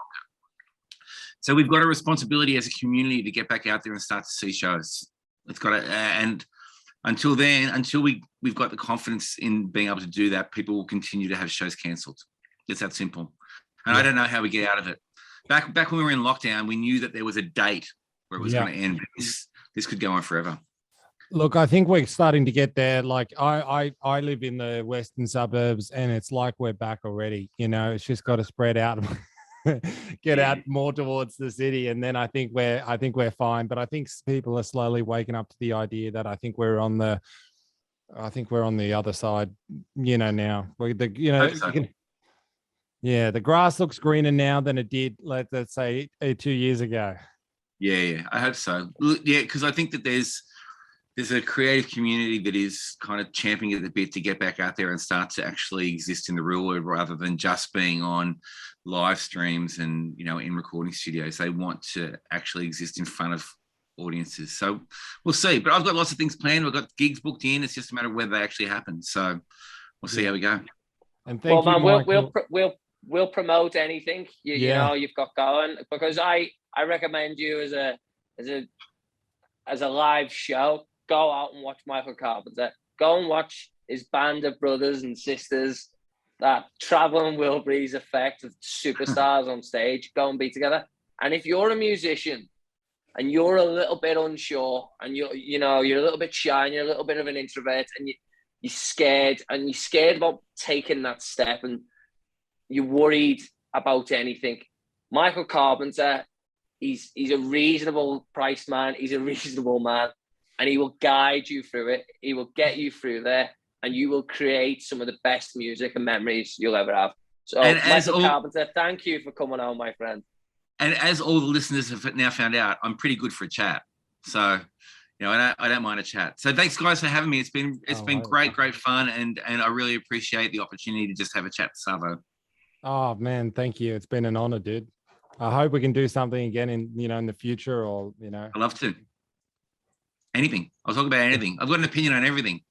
So we've got a responsibility as a community to get back out there and start to see shows. It's got to, and until then, until we've got the confidence in being able to do that, people will continue to have shows cancelled. It's that simple. And I don't know how we get out of it. Back when we were in lockdown, we knew that there was a date where it was going to end. This could go on forever. Look, I think we're starting to get there. Like I live in the western suburbs, and it's like we're back already. You know, it's just got to spread out, get out more towards the city, and then I think we're fine. But I think people are slowly waking up to the idea that I think we're on the other side. You know, now the grass looks greener now than it did, let's say 2 years ago. Yeah, I hope so. Yeah, because I think that there's a creative community that is kind of champing at the bit to get back out there and start to actually exist in the real world, rather than just being on live streams and, in recording studios. They want to actually exist in front of audiences. So we'll see. But I've got lots of things planned. We've got gigs booked in. It's just a matter of whether they actually happen. So we'll see how we go. And thank you, Michael. We'll promote anything you know you've got going, because I recommend you as a live show. Go out and watch Michael Carpenter. Go and watch his band of brothers and sisters, that Traveling Wilburys effect of superstars on stage. Go and be together. And if you're a musician and you're a little bit unsure, and you're a little bit shy, and you're a little bit of an introvert, and you're scared about taking that step, and you're worried about anything, Michael Carpenter, he's a reasonable price man. He's a reasonable man. And he will guide you through it. He will get you through there, and you will create some of the best music and memories you'll ever have. So, Michael Carpenter, thank you for coming on, my friend. And as all the listeners have now found out, I'm pretty good for a chat. So, I don't mind a chat. So, thanks, guys, for having me. It's been great fun, and I really appreciate the opportunity to just have a chat with Savo. Oh man, thank you. It's been an honor, dude. I hope we can do something again in the future, or I'd love to. Anything. I'll talk about anything. I've got an opinion on everything.